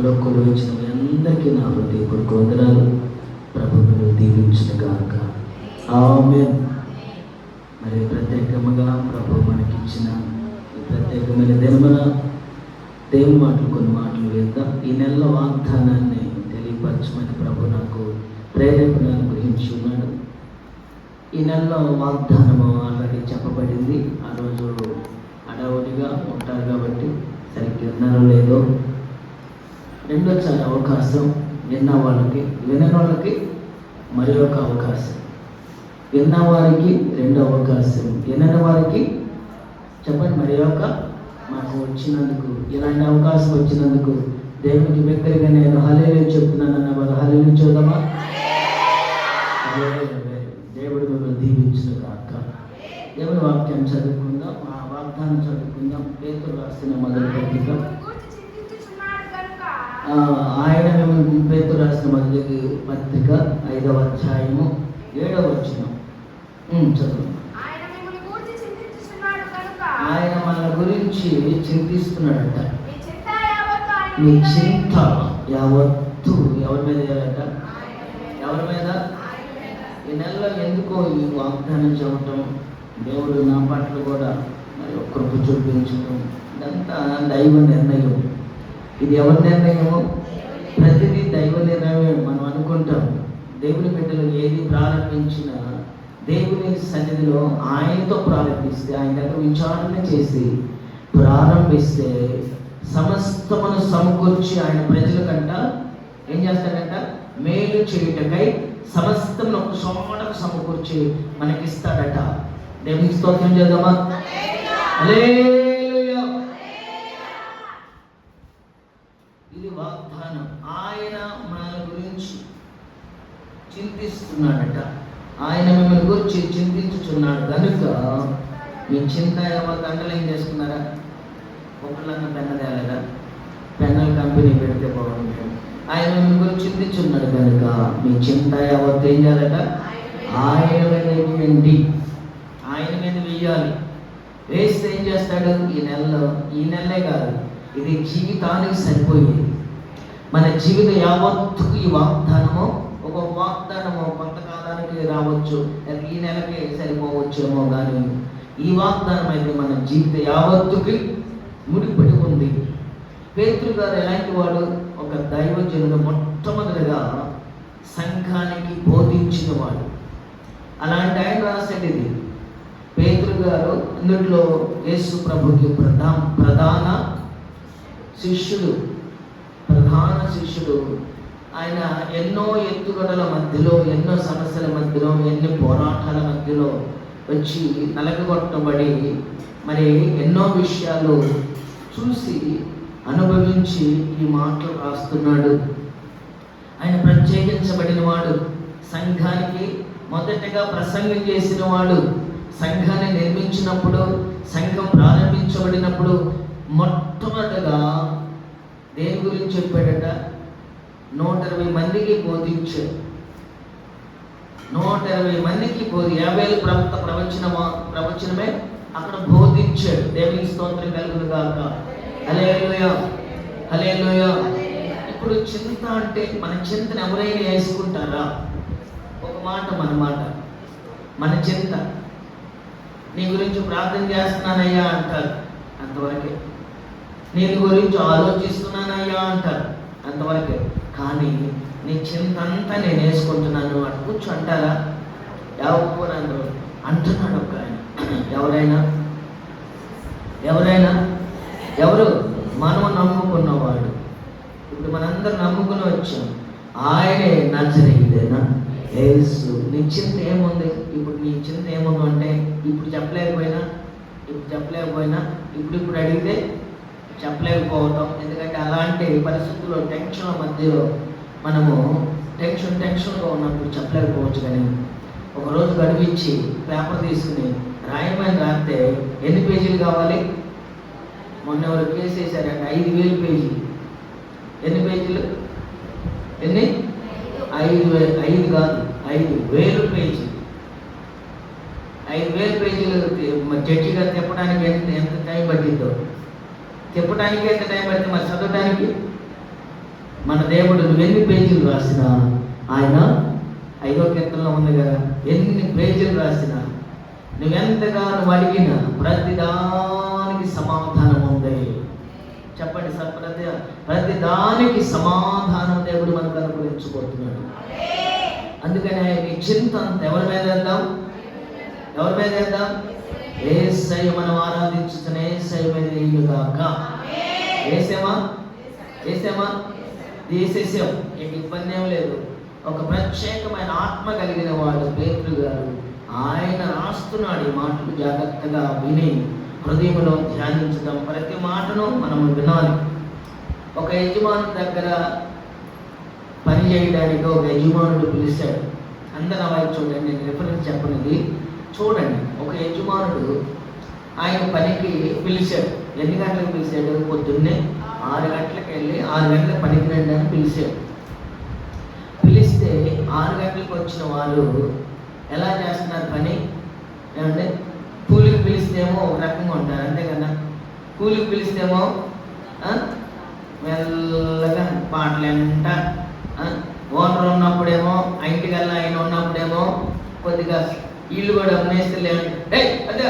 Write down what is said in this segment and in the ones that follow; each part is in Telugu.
సభలో కొలువచ్చిన మీ అందరికీ నా హృదయపూర్వక వందనాలు. ప్రభువును దీవించును గాక. ఆమేన్. మరి ప్రత్యేకముగా ప్రభు మనకిచ్చిన ఈ ప్రత్యేకమైన దినమున దేవుని మాటలు కొన్ని మాటలు వేద్దాం. ఈ నెలలో వాగ్దానాన్ని తెలియపరచమని ప్రభు నాకు ప్రేరేపణ గురించి ఉన్నాడు. ఈ నెలలో వాగ్దానము ఆల్రెడీ చెప్పబడింది. ఆ రోజు అడవుడిగా ఉంటారు కాబట్టి సరిగ్గా విన్నారో లేదో, రెండోసారి అవకాశం విన్న వాళ్ళకి, వినని వాళ్ళకి మరి ఒక అవకాశం, విన్న వారికి రెండో అవకాశం, వినని వారికి చెప్పండి మరి ఒక మాకు వచ్చినందుకు, ఇలాంటి అవకాశం వచ్చినందుకు దేవునికి బిగ్గరగా నేను హల్లెలూయా చెప్తున్నాను అన్న వారు హల్లెలూయా చూద్దామా? దేవుడు మిమ్మల్ని దీవించును గాక. దేవుని వాక్యం చదువుకుందాం, ఆ వాగ్దానం చదువుకుందాం. పేతురు రాసిన మొదటి పత్రిక, ఆయన మిమ్మల్ని పేతురు రాసిన మొదటి పత్రిక 5వ అధ్యాయము 7వ వచనం చదువు. ఆయన మన గురించి చింతిస్తున్నాడట. మీ చింత యావత్తు ఎవరి మీద చేయాలట? ఎవరి మీద? ఈ నెలలో ఎందుకో ఈ వాగ్దానం చెప్పటం, దేవుడు నా పట్ల కూడా మరి కృప చూపించడం, ఇదంతా దైవ నిర్ణయం. ఇది ఎవరి నిర్ణయము? ప్రతిదీ దైవ నిర్ణయమే. మనం అనుకుంటాం దేవుని బిడ్డలు ఏది ప్రారంభించినా దేవుని సన్నిధిలో ఆయనతో ప్రారంభిస్తే, ఆయన దగ్గర విచారణ చేసి ప్రారంభిస్తే సమస్తమును సమకూర్చి ఆయన ప్రజలకంట ఏం చేస్తాడంట? మేలు చేయుటకై సమస్తమును ఒక చోటకు సమకూర్చి మనకిస్తాడట. దేవునికి స్తోత్రం చేద్దామా? హల్లెలూయా. ఇది వాగ్దానం. ఆయన మన గురించి చింతిస్తున్నాడట. ఆయన మిమ్మల్ని గురించి చింతించుచున్నాడు కనుక మీ చింత ఎవరు అండర్లైన్ చేసుకున్నారా? ఒకళ్ళన్న పెన్న తేలేదా? పెన్నల కంపెనీ పెడితే బాగుంటుంది. ఆయన మిమ్మల్ని గురించి చింతించున్నాడు కనుక మీ చింత ఎవరు ఏం చేయాలట? ఆయన మీద వేయండి, ఆయన మీద వేయాలి. వేస్తే ఏం చేస్తాడు? ఈ నెలలే కాదు, ఇది జీవితానికి సరిపోయేది. మన జీవిత యావత్తుకు ఈ వాగ్దానము, ఒక వాగ్దానము కొంతకాలానికి రావచ్చు, ఈ నెలకి సరిపోవచ్చేమో, కానీ ఈ వాగ్దానం అయితే మన జీవిత యావత్తుకి ముడిపడి ఉంది. పేతురు గారు ఎలాంటి వాడు? ఒక దైవజనుడు, మొట్టమొదటిగా సంఘానికి బోధించిన వాడు. అలాంటి ఆయన రాసేది ఇది. పేతురు గారు అందులో యేసు ప్రభుకి ప్రధాన శిష్యుడు. ఆయన ఎన్నో ఎత్తుగడల మధ్యలో, ఎన్నో సమస్యల మధ్యలో, ఎన్ని పోరాటాల మధ్యలో వచ్చి నలగగొట్టబడి మరి ఎన్నో విషయాలు చూసి అనుభవించి ఈ మాటలు రాస్తున్నాడు. ఆయన ప్రత్యేకించబడిన వాడు, సంఘానికి మొదటగా ప్రసంగం చేసిన వాడు. సంఘాన్ని నిర్మించినప్పుడు, సంఘం ప్రారంభించబడినప్పుడు మొట్టమొదటిగా దేని గురించి చెప్పాడట? 120 మందికి బోధించాడు. 120 మందికి 50 ప్రవచనమే అక్కడ బోధించాడు. దేవునికి స్తోత్రం కలుగును గాక. హల్లెలూయా, హల్లెలూయా. ఇప్పుడు చింత అంటే మన చింతను ఎవరైనా వేసుకుంటారా? ఒక మాట, మన చింత, నీ గురించి ప్రార్థన చేస్తున్నానయ్యా అంటారు, అంతవరకే. నేను గురించి ఆలోచిస్తున్నానయ్యా అంటారు, అంతవరకే. కానీ నీ చింత అంతా నేను వేసుకుంటున్నాను అటు కూర్చో అంటారా? ఎవరు అంటున్నాడు ఒక ఆయన. ఎవరు? మనం నమ్ముకున్నవాడు. ఇప్పుడు మనందరం నమ్ముకుని వచ్చాం. ఆయనే నజరేయుడైన యేసు. నీ చింత ఏముంది? ఇప్పుడు నీ చింత ఏముంది అంటే, ఇప్పుడు చెప్పలేకపోయినా ఇప్పుడు అడిగితే చెప్పలేకపోతాం. ఎందుకంటే అలాంటి పరిస్థితుల్లో, టెన్షన్ల మధ్యలో మనము టెన్షన్గా ఉన్నప్పుడు చెప్పలేకపోవచ్చు. కానీ ఒకరోజు గడిపించి పేపర్ తీసుకుని రాయమని రాస్తే ఎన్ని పేజీలు కావాలి? మొన్న ఎవరు కేసు వేసారంటే 5,000 పేజీలు. ఎన్ని పేజీలు? 5 కాదు, 5,000 పేజీలు. 5,000 పేజీలు జడ్జి గారు తిప్పడానికి ఎంత టైం పట్టిందో, తిప్పడానికి ఎంత టైం పడుతుంది, మరి చదవడానికి మన దేవుడు నువ్వు ఎన్ని పేజీలు రాసినా, ఆయన 5వ కీర్తనలో ఉంది కదా, ఎన్ని పేజీలు రాసినా నువ్వెంతగా అడిగినా ప్రతిదానికి సమాధానం ఉంది. చెప్పండి సార్, ప్రతి దానికి సమాధానం దేవుడు మనకు అనుగ్రహించబోతున్నాడు. అందుకని నీ చింత అంతా ఎవరి మీద వేద్దాం? ఎవరి మీద వేద్దాం? యేసయ్య మనం ఆరాధించుతున్న యేసయ్య మీద వేయుగాక. వేసామా? వేసేసాం, ఇక ఇబ్బంది ఏం లేదు. ఒక ప్రత్యేకమైన ఆత్మ కలిగిన వాడు పేతురు గారు, ఆయన రాస్తున్నాడు ఈ మాటలు. జాగ్రత్తగా విని హృదయంలో ధ్యానించడం, ప్రతి మాటను మనం వినాలి. ఒక యజమాని దగ్గర పని చేయడానికి ఒక యజమానుడు పిలిచాడు. అందరూ అలా చూడండి, నేను రిఫరెన్స్ చెప్పనిది చూడండి. ఒక యజమానుడు ఆయన పనికి పిలిచాడు. ఎన్ని గంటలకు పిలిచాడు? పొద్దున్నే 6 గంటలకు వెళ్ళి 6 గంటలకు పనికి రండి అని పిలిచాడు. పిలిస్తే 6 గంటలకు వచ్చిన వాళ్ళు ఎలా చేస్తున్నారు పని? ఏమంటే కూలికి పిలిస్తేమో ఒక రకంగా ఉంటారు, అంతే కదా. కూలికి పిలిస్తేమో మెల్లగా పాటలంట, ఓనర్ ఉన్నప్పుడేమో ఇంటికల్లా ఆయన ఉన్నప్పుడేమో కొద్దిగా వీళ్ళు కూడా మేస్త్రీలు ఏమంటే అదే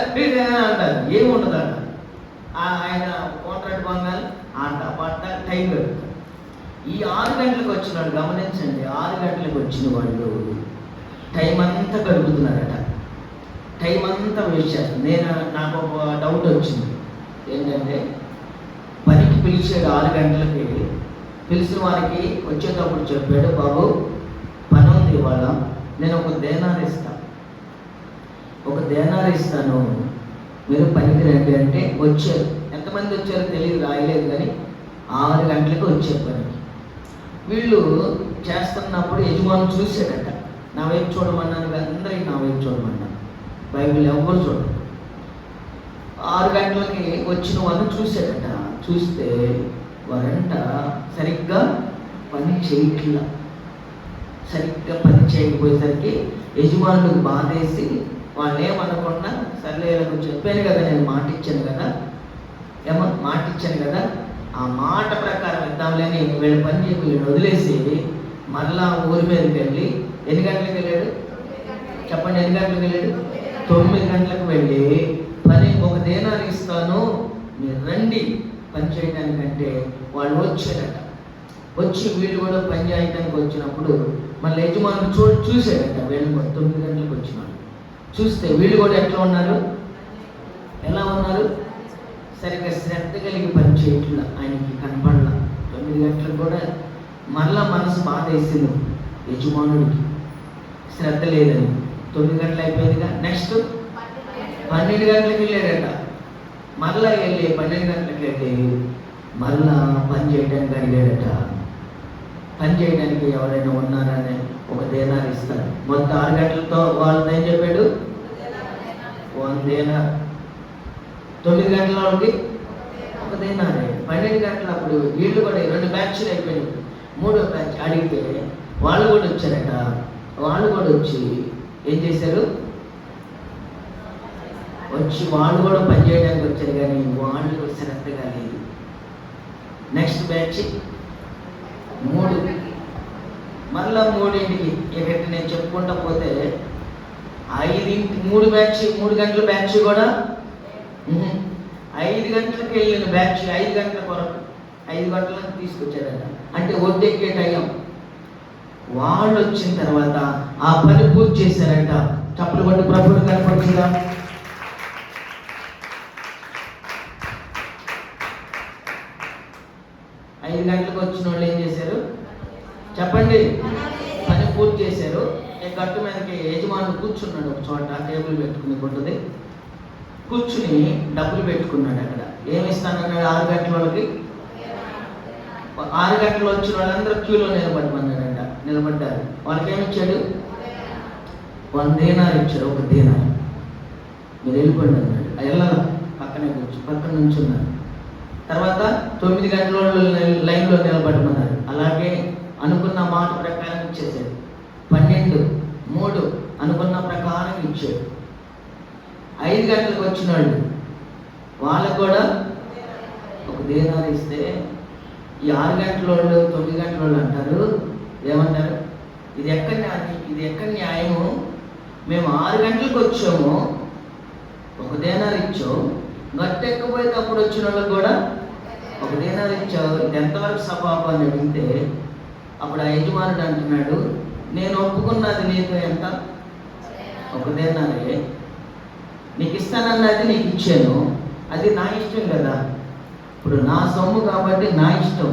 అంటారు, ఏముండదు అంట. ఆయన కాంట్రాక్ట్ పొందాలి ఆట పాట టైం పెడతారు. ఈ 6 గంటలకు వచ్చినాడు, గమనించండి, 6 గంటలకు వచ్చిన వాళ్ళు టైం అంతా గడుపుతున్నారట, టైం అంతా వేస్ట్ చేస్తుంది. నాకు ఒక డౌట్ వచ్చింది ఏంటంటే, పనికి పిలిచాడు 6 గంటలకి, పిలిచిన వారికి వచ్చేటప్పుడు చెప్పాడు, బాబు పని ఉంది ఇవాళ, నేను ఒక దేనార్ ఇస్తాను, మీరు పనికి రండి అంటే వచ్చారు. ఎంతమంది వచ్చారో తెలియదు, రాయలేదు, కానీ 6 గంటలకు వచ్చారు పనికి. వీళ్ళు చేస్తున్నప్పుడు యజమాని చూశాడట. నా వైపు చూడమన్నాను, అందరికీ నా వైపు చూడమన్నాను, బైబిల్ ఎవరు చూడరు. 6 గంటలకి వచ్చిన వాళ్ళు చూశాడట. చూస్తే వారంట సరిగ్గా పని చేయకపోయేసరికి యజమానులకు బాధేసి వాళ్ళు ఏమనకుండా, సర్లే చెప్పాను కదా, నేను మాట ఇచ్చాను కదా, ఆ మాట ప్రకారం ఇద్దాంలేని వీళ్ళ పని చెప్పి వీళ్ళు వదిలేసి మరలా ఊరి మీదకి వెళ్ళి ఎన్ని గంటలకు వెళ్ళాడు? చెప్పండి, ఎన్ని గంటలకు వెళ్ళాడు? 9 గంటలకు వెళ్ళి పని ఒక దేనార్ ఇస్తాను మీరు రండి పని చేయడానికంటే వాళ్ళు వచ్చారట. వచ్చి వీళ్ళు కూడా పని చేయడానికి వచ్చినప్పుడు మళ్ళీ యజమానులు చూశాడట. వీళ్ళు 9 గంటలకు వచ్చినాడు. చూస్తే వీళ్ళు కూడా ఎట్లా ఉన్నారు? ఎలా ఉన్నారు? సరిగ్గా శ్రద్ధ కలిగి పని చేయట్లా, ఆయనకి కనపడలా. 9 గంటలకు కూడా మరలా మనసు బాధ వేసింది యజమానుడికి, శ్రద్ధ లేదని. 9 గంటలు అయిపోయిందిగా, నెక్స్ట్ 12 గంటలకు వెళ్ళాడట. మరలా వెళ్ళి 12 గంటలకు వెళ్ళి మరలా పని చేయడానికి అడిగాడట. పని చేయడానికి ఎవరైనా ఉన్నారని ఒక దేనార్ ఇస్తారు. మొత్తం 6 గంటలతో వాళ్ళతో ఏం చెప్పాడు? 1 దేనార్. 9 గంటల వాళ్ళకి 1 దేనారే. 12 గంటలప్పుడు వీళ్ళు కూడా 2 బ్యాచ్లు అయిపోయినాయి. 3వ బ్యాచ్ అడిగితే వాళ్ళు కూడా వచ్చారట. వాళ్ళు కూడా వచ్చి ఏం చేశారు? వచ్చి వాళ్ళు కూడా పని చేయడానికి వచ్చారు, కానీ వాళ్ళు శ్రద్ధగా లేదు. నెక్స్ట్ బ్యాచ్ 3, మళ్ళా 3ంటికి. ఇక్కడ నేను చెప్పుకుంటా పోతే 5ంటికి 3 గంటల బ్యాచ్ కూడా 5 గంటలకు వెళ్ళిన బ్యాచ్ 5 గంటల కొరకు 5 గంటలకు తీసుకొచ్చారట. అంటే ఒడ్డెక్కే టైం. వాళ్ళు వచ్చిన తర్వాత ఆ పని పూర్తి చేశారట. చప్పలు కొట్టి ప్రభువుని కనపడుతుందా? ఐదు గంటలకు వచ్చిన వాళ్ళు ఏం చేశారు? చెప్పండి, పని పూర్తి చేశారు. గట్టు మీదకి యజమానుడు కూర్చున్నాడు ఒక చోట, టేబుల్ పెట్టుకుని ఉంటుంది. కూర్చుని డబ్బులు పెట్టుకున్నాడు. అక్కడ ఏమి ఇస్తానన్నాడు? 6 గంటల వాళ్ళకి 6 గంటలు వచ్చిన వాళ్ళందరూ క్యూలో నిలబడమన్నాడంట. నిలబడ్డారు. వాళ్ళకి ఏమి ఇచ్చాడు? 1 దేనార్ ఇచ్చాడు. 1 దేనార్. మీరు వెళ్ళిపోండి అన్నాడు. వెళ్ళాల పక్కన నుంచున్నారు. తర్వాత 9 గంటల లైన్లో నిలబడమన్నారు. అలాగే అనుకున్న మాట ప్రకారం ఇచ్చేసాడు. 12, 3 అనుకున్న ప్రకారం ఇచ్చాడు. 5 గంటలకు వచ్చిన వాళ్ళు వాళ్ళకు కూడా 1 దేనార్ ఇస్తే ఈ 6 గంటల వాళ్ళు 9 గంటల వాళ్ళు అంటారు, ఏమంటారు, ఇది ఎక్కడ న్యాయము? మేము 6 గంటలకు వచ్చాము, 1 దేనారు ఇచ్చావు, గట్టెక్కపోయేటప్పుడు వచ్చిన వాళ్ళకి కూడా 1 దేనారు ఇచ్చావు, ఇది ఎంతవరకు సబాబు అని అడిగితే అప్పుడు ఆ యజమానుడు అంటున్నాడు, నేను ఒప్పుకున్నది నీకు ఎంత? 1 దేనారే. నీకు ఇస్తానన్నది నీకు ఇచ్చాను, అది నా ఇష్టం కదా. ఇప్పుడు నా సొమ్ము కాబట్టి నా ఇష్టం,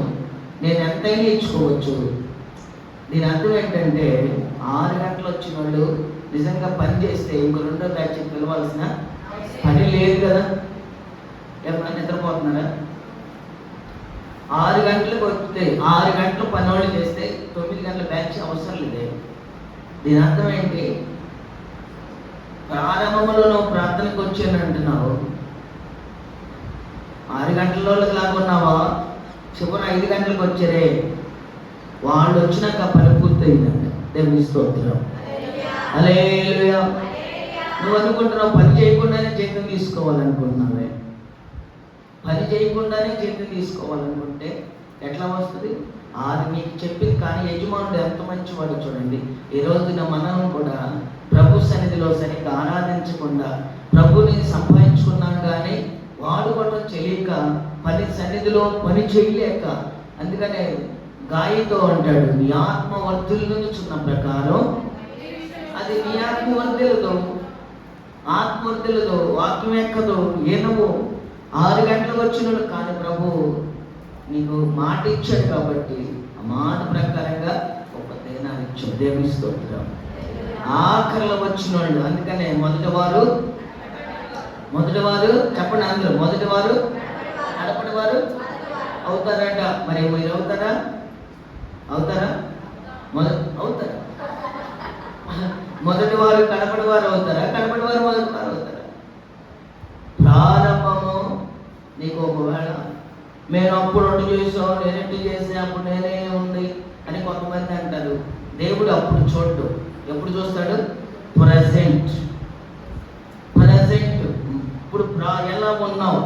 నేను ఎంతైనా ఇచ్చుకోవచ్చు. దీని అర్థం ఏంటంటే 6 గంటలు వచ్చిన వాళ్ళు నిజంగా పని చేస్తే ఇంకో 2వ బ్యాచ్ పిలవాల్సిన పని లేదు కదా. ఏమన్నా నిద్రపోతున్నారా? 6 గంటలకు వస్తే 6 గంటలు పని వాళ్ళు చేస్తే 9 గంటల బ్యాచ్ అవసరం లేదే. దీని అర్థం ఏంటి? ప్రారంభంలో నువ్వు ప్రార్థనకు వచ్చాను అంటున్నావు, 6 గంటల వాళ్ళకి లాగా ఉన్నావా? చివరి 5 గంటలకు వచ్చారే, వాళ్ళు వచ్చినాక పని పూర్తయిందంట. దేవుని స్తోత్రం. హల్లెలూయా. నువ్వు అనుకుంటున్నావు పని చేయకుండానే జీతం తీసుకోవాలనుకుంటున్నావే. పని చేయకుండానే జీతం తీసుకోవాలనుకుంటే ఎట్లా వస్తుంది? అది మీకు చెప్పింది. కానీ యజమానుడు ఎంత మంచివాడు చూడండి. ఈ రోజున మనం కూడా ప్రభు సన్నిధిలో సరిగ్గా ఆరాధించకుండా ప్రభుని సంపాదించుకున్నాం కానీ వాడుకోవడం తెలియక పని సన్నిధిలో పని చేయలేక, అందుకనే గాయతో అంటాడు, నీ ఆత్మ వర్ధిల్లుచున్న ప్రకారం అది నీ ఆత్మ వర్ధిల్లదు, వాక్యం ఎక్కదు, ఏనవు. 6 గంటలకు వచ్చినాడు కానీ ప్రభు నీకు మాట ఇచ్చాడు కాబట్టి ఆ మాట ప్రకారంగా 1 దేనారు ఇచ్చాడు. దేవుని స్తోత్రం. ఆఖరిలో వచ్చిన వాళ్ళు, అందుకనే మొదటివారు చెప్పండి అందరూ, మొదటివారు కడపటివారు అవుతారట. మరి మీరు అవుతారా? అవుతారా? అవుతారా? మొదటివారు కడపటివారు అవుతారా? కడపటివారు మొదటివారు అవుతారా? ప్రారంభము నీకు ఒకవేళ మేము అప్పుడు 2 చేసాం, నేను 2 చేసా, అప్పుడు నేనే ఉంది అని కొంతమంది అంటారు. దేవుడు అప్పుడు చూడ్డు. ఎప్పుడు చూస్తాడు? ప్రజెంట్. ఇప్పుడు ఎలా ఉన్నావు?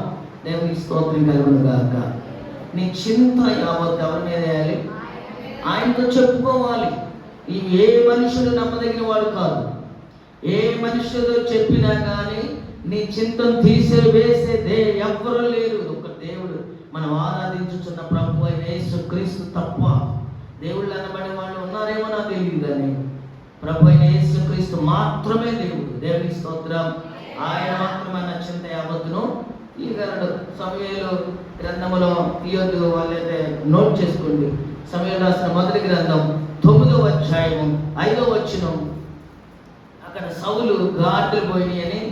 దేవునికి స్తోత్రం కలుగును గాక. నీ చింత యావత్ ఎవరి మీద వేయాలి? ఆయనతో చెప్పుకోవాలి. ఈ ఏ మనుషుడు నమ్మదగిన వాడు కాదు. ఏ మనుషుడు చెప్పినా కానీ నీ చింతను తీసివేసేదే ఎవ్వరూ లేరు. ఒక దేవుడు, మనం ఆరాధించుతున్న ప్రభు అయిన యేసుక్రీస్తు తప్ప. దేవుళ్ళు అనబడే వాళ్ళు ఉన్నారేమో నాకు తెలియదు, కానీ ప్రభు అయిన యేసుక్రీస్తు మాత్రమే దేవుడు. దేవునికి స్తోత్రం. ఆయన మాత్రమే నా చింత యావత్తును తీయగలడు. సమూయేలు గ్రంథములో తీయొద్దు, వాళ్ళైతే నోట్ చేసుకోండి. సమూయేలు రాసిన మొదటి గ్రంథం 9వ అధ్యాయము 5వ వచనం. అక్కడ సౌలు గాడిదలు పోయినాయని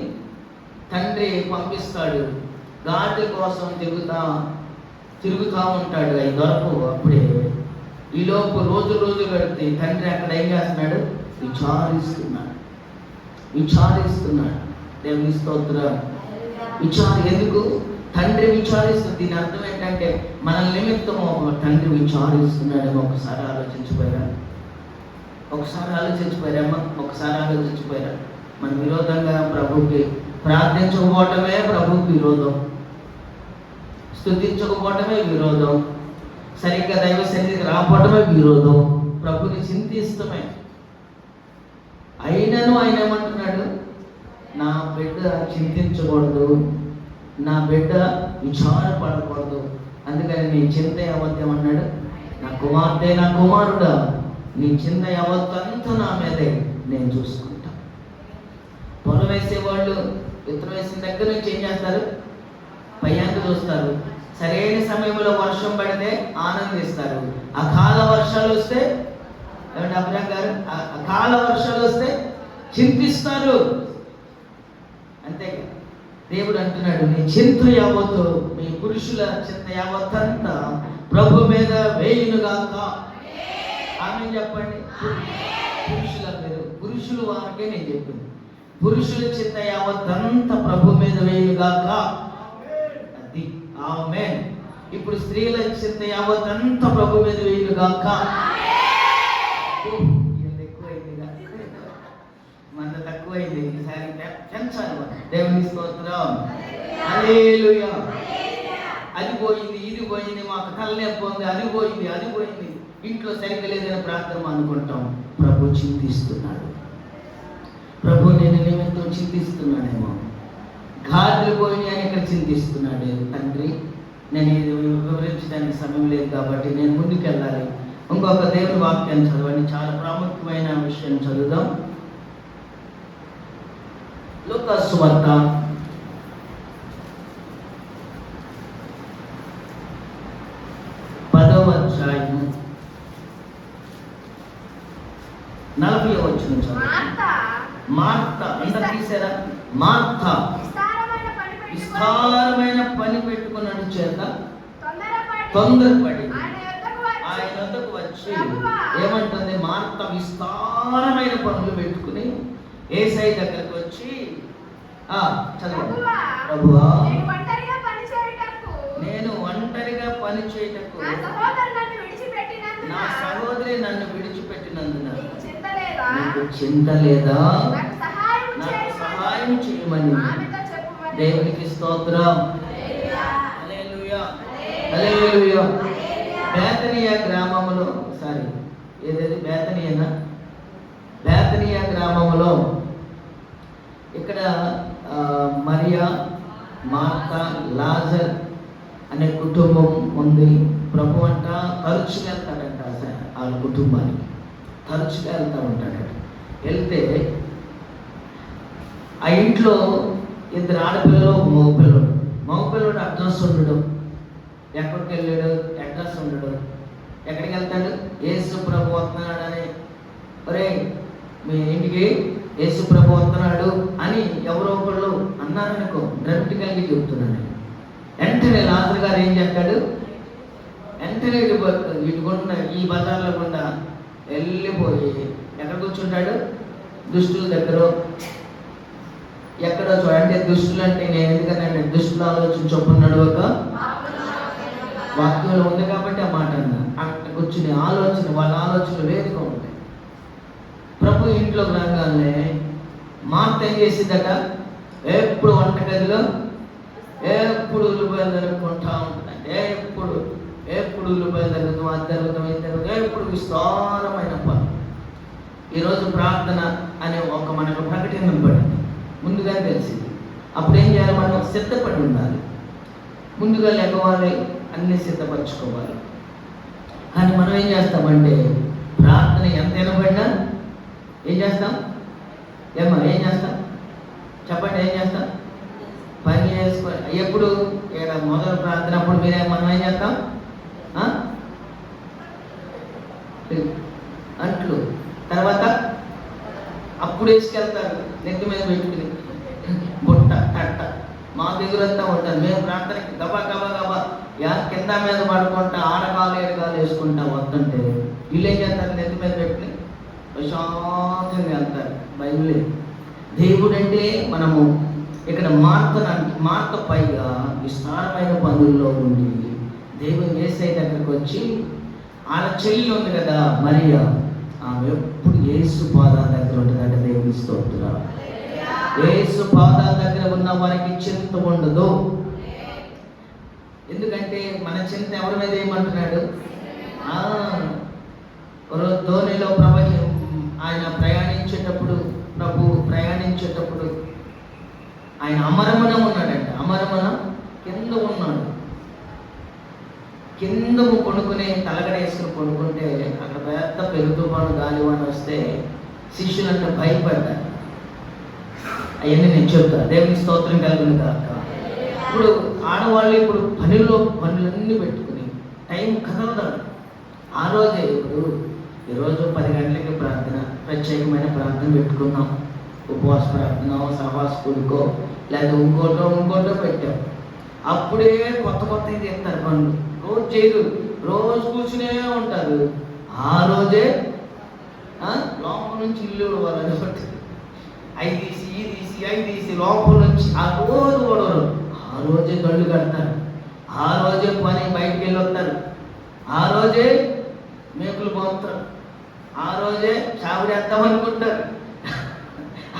తండ్రి పంపిస్తాడు. గాడిద కోసం తిరుగుతా ఉంటాడు, అవి దొరకవు. అప్పుడే ఈలోపు రోజు గడితే తండ్రి అక్కడ ఏం చేస్తున్నాడు? విచారిస్తున్నాడు. దేవుని స్తోత్రం. ఎందుకు తండ్రి విచారిస్తుంది? దీని అర్థం ఏంటంటే మన నిమిత్తం ఒక తండ్రి విచారిస్తున్నాడేమో. ఒకసారి ఆలోచించిపోయారా? మన విరోధంగా ప్రభుకి ప్రార్థించకపోవటమే ప్రభుకి విరోధం, స్తుతించకపోవటమే విరోధం, సరిగ్గా దైవ సన్నిధికి రాకపోవటమే విరోధం, ప్రభుని చింతిస్తమే. అయినను ఆయన ఏమంటున్నాడు? నా బిడ్డ చింతించకూడదు, నా బిడ్డ విచారపడకూడదు. అందుకని నీ చింత యావత్తేమన్నాడు? నా కుమార్తె, నా కుమారుడా, నీ చింత యావత్తంతా నా మీదే నేను చూసుకుంటా. పొలం వేసేవాళ్ళు విత్తనం వేసిన దగ్గర నుంచి ఏం చేస్తారు? పైకి చూస్తారు. సరైన సమయంలో వర్షం పడితే ఆనందిస్తారు. అకాల వర్షాలు వస్తే ఏమంటే అభిరామ్ గారు, అకాల వర్షాలు వస్తే చింతిస్తారు. అంతేగా దేవుడు అంటున్నాడు, నీ చింత యావత్తు, మీ పురుషుల చింత యావత్తంతా ప్రభు మీద వేయునుగాక. ఆమె చెప్పండి. పురుషుల పేరు, పురుషులు వారికే నేను చెప్పింది. పురుషుల చింత యావత్తంతా ప్రభు మీద వేయునుగాక. అది ఆమేన్. ఇప్పుడు స్త్రీల చింత యావత్తంతా ప్రభు మీద వేయునుగాక. మన తక్కువైంది, ఈసారి పెంచాలి. దేవుని స్తోత్రం. హల్లెలూయా. అది పోయింది, ఇది పోయింది, మాకు తలనొప్పి ఉంది, అది పోయింది, ఇంట్లో సరిగ్గా లేదని ప్రార్థన అనుకుంటాం. ప్రభు చింతిస్తున్నాడు. ప్రభు నేను నిమిత్తం చింతిస్తున్నాడేమో. గాజులు పోయినాయి అని ఇక్కడ చింతిస్తున్నాడు. తండ్రి, నేను ఇది వివరించడానికి సమయం లేదు కాబట్టి నేను ముందుకు వెళ్ళాలి. ఇంకొక దేవుని వాక్యాన్ని చదవండి, చాలా ప్రాముఖ్యమైన విషయం చదువుదాం. లూకా సువార్త 10వ అధ్యాయం 40వ వచనం చదువు. మార్త అందరూ తీసారా? మార్త విస్తారమైన పని పెట్టుకున్నాడు చేత తొందరపడి ఆయన వద్దకు వచ్చి ఏమంటుంది? మార్త విస్తారమైన పనులు పెట్టుకుని యేసయ్య దగ్గరకు వచ్చి చదవండి. ప్రభువా, నేను ఒంటరిగా పని చేయటకు నా సహోదరి నన్ను విడిచిపెట్టినందున నీకు చింత లేదా? నాకు సహాయం చేయమని. దేవునికి స్తోత్రం. హల్లెలూయా, హల్లెలూయా. బేతనియా గ్రామములో బేతనియా గ్రామములో ఇక్కడ మరియా, మార్త, లాజర్ అనే కుటుంబం ఉంది. ప్రభు అంట తరచుగా వెళ్తాడంట వాళ్ళ కుటుంబానికి, తరచుగా వెళ్తూ ఉంటాడట. వెళ్తే ఆ ఇంట్లో 2 ఆడపిల్లలు, మగపిల్లడు అడ్రస్ ఉండడు. ఎక్కడికి వెళ్ళాడు? అడ్రస్ ఉండడు. ఎక్కడికి వెళ్తాడు? యేసు ప్రభు వస్తున్నాడని, ఒరే మీ ఇంటికి యేసు ప్రభు వస్తున్నాడు అని ఎవరో ఒకళ్ళు అన్నారనుకో, డ్రమటికల్గా చెప్తున్నాను. వెంటనే లాజరు గారు ఏం చేస్తాడు? వెంటనే ఇటుకుండా ఈ బజార్లో గుండా వెళ్ళిపోయి ఎక్కడ కూర్చుంటాడు? దుష్టుల దగ్గర. ఎక్కడో చూడండి, దుష్టులు అంటే నేను ఎందుకంటే దుష్టుల ఆలోచన చొప్పున్నాడు ఒక వాక్యంలో ఉంది కాబట్టి ఆ మాట అన్నా. అక్కడ కూర్చుని వాళ్ళ ఆలోచనలు వేరుగా ఉంటాయి. ప్రభు ఇంట్లోకి రాగానే మార్త ఏం చేసిందట? ఎప్పుడు వంటగదిలో ఎప్పుడు ఉల్లిపాయలు జరుపుకుంటా ఉంటుందంటే, ఎప్పుడు ఉల్లిపాయలు జరుగుతాం, అది జరుగుతాం, ఇది జరుగుతాం, ఎప్పుడు విస్తారమైన పని. ఈరోజు ప్రార్థన అనే ఒక మనకు ప్రకటన పడింది, ముందుగా తెలిసింది. అప్పుడు ఏం చేయాలి? మనం సిద్ధపడి ఉండాలి, ముందుగా లేకపోవాలి, అన్ని సిద్ధపరచుకోవాలి. కానీ మనం ఏం చేస్తామంటే ప్రార్థన ఎంత వినబడినా ఏం చేస్తాం? ఏం చేస్తాం చెప్పండి? ఏం చేస్తాం? పని చేసుకొని ఎప్పుడు ఇక్కడ మొదలు ప్రార్థన అప్పుడు మనం ఏం చేస్తాం? అంట్లు తర్వాత అప్పుడు వేసుకెళ్తారు, నెత్తి మీద పెట్టుకుని బుట్ట కట్ట. మా దగ్గరంతా ఉంటారు. మేము ప్రార్థనకి గబా కింద మీద పడుకుంటా, ఆడకాలు ఏడకాలు వేసుకుంటా వస్తుంటే వీళ్ళు ఏం చేస్తారు? నెత్తి మీద పెట్టుకుని ప్రశాంతంగా వెళ్తారు. బైబిలే దేవుడు అంటే మనము ఇక్కడ మార్త పైగా విస్తారమైన పనుల్లో ఉండి దేవుని యేసయ్య దగ్గరకు వచ్చి వాళ్ళ చెల్లి ఉంది కదా మరియా, ఆమె ఎప్పుడు యేసు పాదాల దగ్గర ఉంటుందంటే దేవుని స్తోత్రం. యేసు పాదాల దగ్గర ఉన్న వారికి చింత ఉండదు. ఎందుకంటే మన చింత ఎవరి మీద ఏమంటున్నాడు? ధోనిలో ఆయన ప్రయాణించేటప్పుడు ఆయన అమరమనం ఉన్నాడంట. అమరమనం కింద ఉన్నాడు. కిందకు కొనుక్కుని తలగడ వేసుకుని కొనుక్కుంటే అక్కడ పెద్ద పెరుగుతుపాను గాలివాన వస్తే శిష్యులంతా భయపడ్డారు. అవన్నీ నేను చెప్తాను. దేవుని స్తోత్రం కలుగును కాక. ఇప్పుడు ఆడవాళ్ళు ఇప్పుడు పనులన్నీ పెట్టుకుని టైం కదలదాడు. ఆ రోజే ఈరోజు 10 గంటలకి ప్రార్థన, ప్రత్యేకమైన ప్రార్థన పెట్టుకున్నాం. ఉపవాస ప్రార్థన, సహవాస కూడుకో లేదా ఇంకోటో పెట్టాం. అప్పుడే కొత్త చేస్తారు పనులు. రోజు చేయరు, రోజు కూర్చునే ఉంటారు. ఆ రోజే లోపల నుంచి ఇల్లు వాళ్ళని బట్టి అవి తీసి లోపల నుంచి ఆ రోజు ఓడవరు. ఆ రోజే గళ్ళు కడతారు. ఆ రోజే పని బయటికి వెళ్ళి వస్తారు. ఆ రోజే మేకులు పోతారు. ఆ రోజే చావుడేద్దామనుకుంటారు.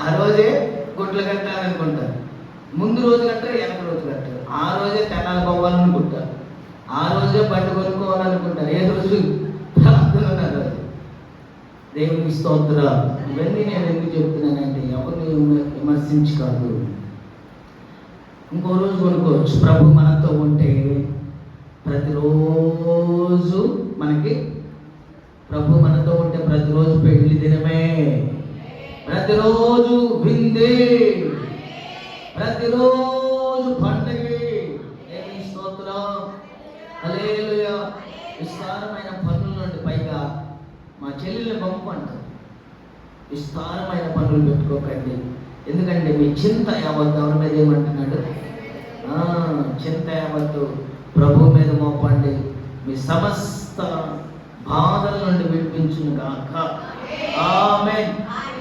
ఆ రోజే గుడ్లు కట్టాలనుకుంటారు. ముందు రోజు కట్టారు, వెనక రోజు కట్టారు. ఆ రోజే తెనాలు పోవాలనుకుంటారు. ఆ రోజే బండి కొనుక్కోవాలనుకుంటారు. ఏ రోజు ప్రార్థన ఉన్న రోజు. దేవుని స్తోత్రం. ఇవన్నీ నేను ఎందుకు చెప్తున్నానంటే ఎవరిని విమర్శించి కాదు. ఇంకో రోజు కొనుక్కోవచ్చు. ప్రభు మనతో ఉంటే ప్రతిరోజు మనకి, ప్రభు మనతో ఉంటే ప్రతిరోజు పెళ్లి దినమే, ప్రతిరోజు విందే, ప్రతిరోజు పండగే. దేవుని స్తోత్రం. హల్లెలూయా. విస్తారమైన పనుల నుండి పైగా మా చెల్లెల్ని పంపంటారు. విస్తారమైన పనులు పెట్టుకోకండి. ఎందుకంటే మీ చింత యావత్తు ఎవరి మీద ఏమంటున్నాడు? చింత యావత్తు ప్రభు మీద మోపండి. మీ సమస్త బాధల నుండి విడిపించును గాక. ఆమేన్.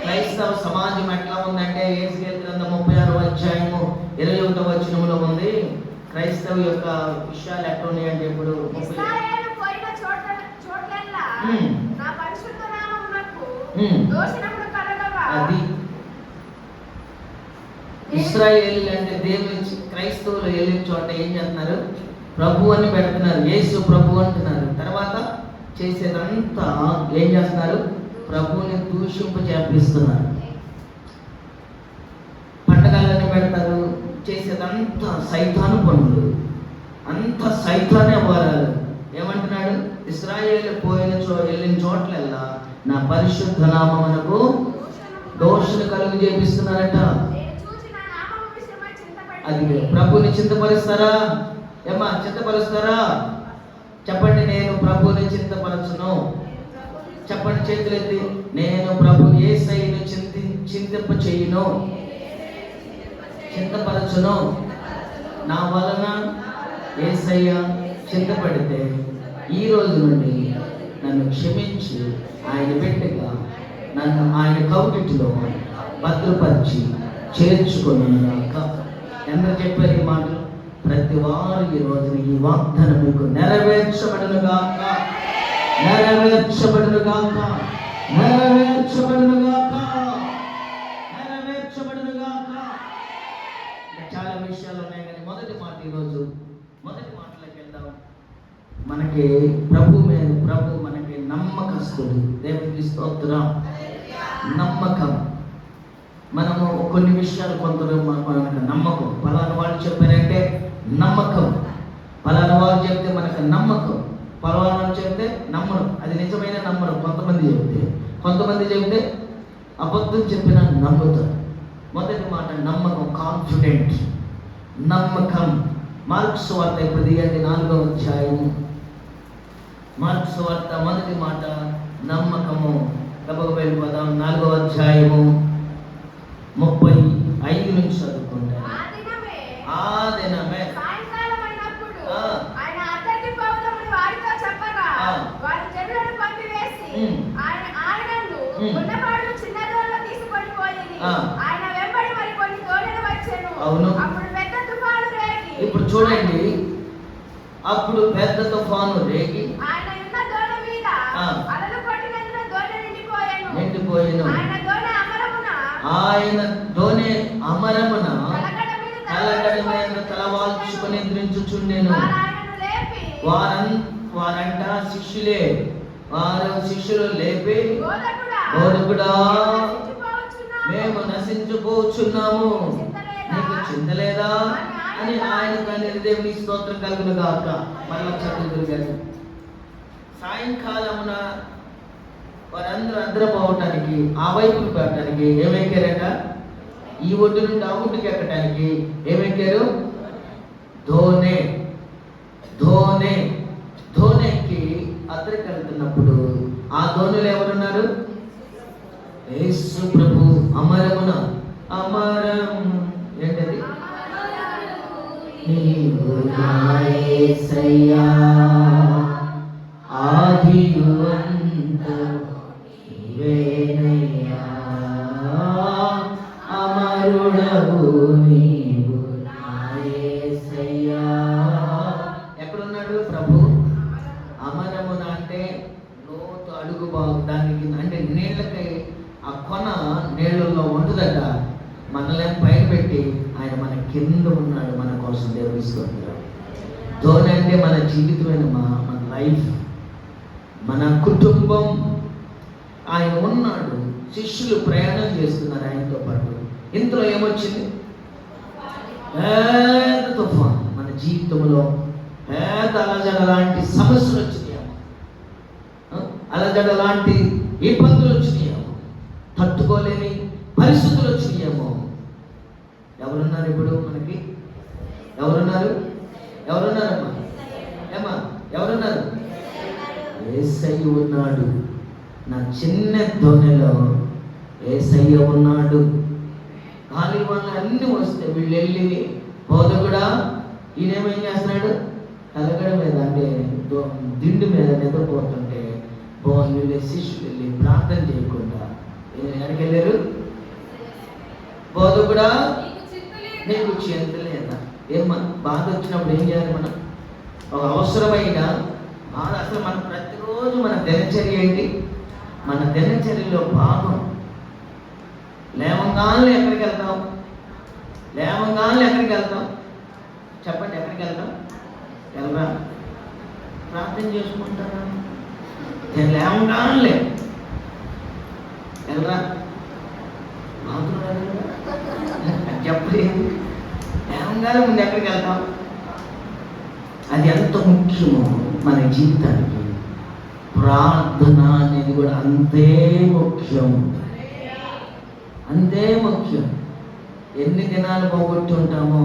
క్రైస్తవ సమాజం ఎట్లా ఉందంటే యేసుకేలు గ్రంథం 36వ అధ్యాయము 21వ వచనములో ఉంది. క్రైస్తవ యొక్క విషయాలు ఎట్లా ఉన్నాయంటే ఇప్పుడు అది ఇశ్రాయేలు అంటే దేవుని క్రైస్తవులు వెళ్ళిన చోట ఏం చేస్తున్నారు? ప్రభు అని పెడుతున్నారు, యేసు ప్రభు అంటున్నారు. తర్వాత చేసేదంతా ఏం చేస్తున్నారు? ప్రభువుని దూషింప చేపిస్తున్నారు. పండగలని పెడతారు, చేసేదంతా సైతాను పనులు, అంత సైతానే వారాలు. ఏమంటున్నాడు? ఇశ్రాయేలు వెళ్ళిన చోట్లల్లా నా పరిశుద్ధ నామమునకు దోషణ కలుగు చేపిస్తున్నారట. అది ప్రభుని చింతపరుస్తారా? ఏమా చింతపరుస్తారా? చెప్పండి, నేను ప్రభుని చింతపరచును. చెప్పండి చేతులెత్తి. నేను ప్రభు యేసయ్యను చింతింప చేయును, చింతపరచును. నా వలన యేసయ్య చింతపడితే ఈ రోజు నుండి నన్ను క్షమించి ఆయన బిడ్డగా నన్ను ఆయన కౌగిటిలో భద్రపరిచి చేర్చుకున్నాక. ఎందరు చెప్పారు ఈ మాటలు? ప్రతి వారు ఈ రోజున ఈ వాగ్దానం మీకు నెరవేర్చబడును గాక, నెరవేర్చబడును గాక, నెరవేర్చబడును గాక, నెరవేర్చబడును గాక. చాలా విషయాలు ఉన్నాయి కానీ మొదటి మాట ఈరోజు, మొదటి మాటలోకి వెళ్దాం. మనకి ప్రభు మనకి నమ్మకస్తుడు. దేవునికి స్తోత్రం. నమ్మకం. మనము కొన్ని విషయాలు మనకు నమ్మకం. పలానా వాళ్ళు చెప్పారంటే నమ్మకం, పలానా వారు చెప్తే మనకు నమ్మకం, పలానా చెప్తే నమ్మరు. అది నిజమైన నమ్మరు. కొంతమంది చెప్తే అబద్ధం చెప్పిన నమ్ముతారు. మొదటి మాట నమ్మకం, కాన్ఫిడెంట్, నమ్మకం. మార్క్స్ వార్త ఇప్పుడు తీయండి, 4వ అధ్యాయము. మార్క్స్ వార్త మొదటి మాట నమ్మకము. తప్పక వెళ్ళిపోదాం. 4వ అధ్యాయము 35 నుంచి చదువుకుంటే. ఆ దినమే అవును. ఇప్పుడు చూడండి, అప్పుడు పెద్ద తుఫాను రేగి నిండిపోయిను. ఆయన దోణి అమరమున కలగడి మీద తలవాల్చుకొని నిద్రించుచుండెను. వారంట శిష్యులు లేపి, బోధకుడా, మేము నశించిపోచున్నాము, నీకు చింతలేదా అని ఆయన తండ్రి దేవుని స్తోత్రం కలుగును గాక. మళ్ళా చదువుతురు గారు. సాయంకాలమున వారందరూ నిద్రపోవటానికి ఆ వైపుకు పెట్టడానికి ఏమెక్కారట? ఈ ఒడ్డు నుండి ఆ ఒడ్డుకి ఎక్కడానికి ఏమెక్కారు? ధోనెక్కి అద్దరికి వెళ్తున్నప్పుడు ఆ ధోనిలో ఎవరున్నారు? యేసు ప్రభు. అమరమున అమరం ఏంటది? నీవు నా యేసయ్యా, ఆదియు అంతము నీవేనయ్యా, అమరుడవు నీవు నా యేసయ్యా. ఎక్కడున్నాడు ప్రభు? అమరమున అంటే లోతు అడుగు బాగు, దానికి అంటే నీళ్ళకి ఆ కొన నీళ్ళల్లో ఉంటుందట. మనల్ని పైన పెట్టి ఆయన మన కింద ఉన్నాడు మన కోసం. దేవుని స్తోత్రం. ధోని అంటే మన జీవితమైన మన లైఫ్, మన కుటుంబం. ఆయన ఉన్నాడు, శిష్యులు ప్రయాణం చేస్తున్నారు ఆయనతో పాటు. ఇంతలో ఏమొచ్చింది? పెద్ద తుఫాన్. మన జీవితంలో పెద్ద అలజడ లాంటి సమస్యలు వచ్చినాయేమో, అలజడ లాంటి ఇబ్బందులు వచ్చినాయేమో, తట్టుకోలేని పరిస్థితులు వచ్చినాయేమో. ఎవరున్నారు ఇప్పుడు మనకి? ఎవరున్నారమ్మా? ఏమా ఎవరున్నారు? యేసయ్య ఉన్నాడు. నా చిన్న ధోనిలో యేసయ్య ఉన్నాడు. గాలి వాళ్ళు అన్నీ వస్తే వీళ్ళు వెళ్ళి బోధకుడా, ఈయనేమేం చేస్తున్నాడు? తలగడ మీద అంటే దిండు మీద నిద్రపోతుంటే వీళ్ళు శిష్యులు వెళ్ళి ప్రార్థన చేయకుండా ఎక్కడికి వెళ్ళారు? బోధకుడా నీకు చింత లేదా? ఏమన్నా బాధ వచ్చినప్పుడు ఏం చేయాలి మనం? ఒక అవసరమైన బాధ. అసలు మన ప్రతిరోజు మన దినచర్య ఏంటి? మన దినచర్యలో భాగం లేవంగానే ఎక్కడికి వెళ్తాం? చెప్పండి, ఎక్కడికి వెళ్తాం? వెళ్ళరా? ప్రార్థన చేసుకుంటారా? లేవంగానే వెళ్ళరా? చెప్పలేదు. లేవంగానే ముందు ఎక్కడికి వెళ్తాం? అది ఎంత ముఖ్యమో మన జీవితానికి. ప్రార్థన అనేది కూడా అంతే ముఖ్యం. ఎన్ని దినాలు పోగొట్టుంటామో.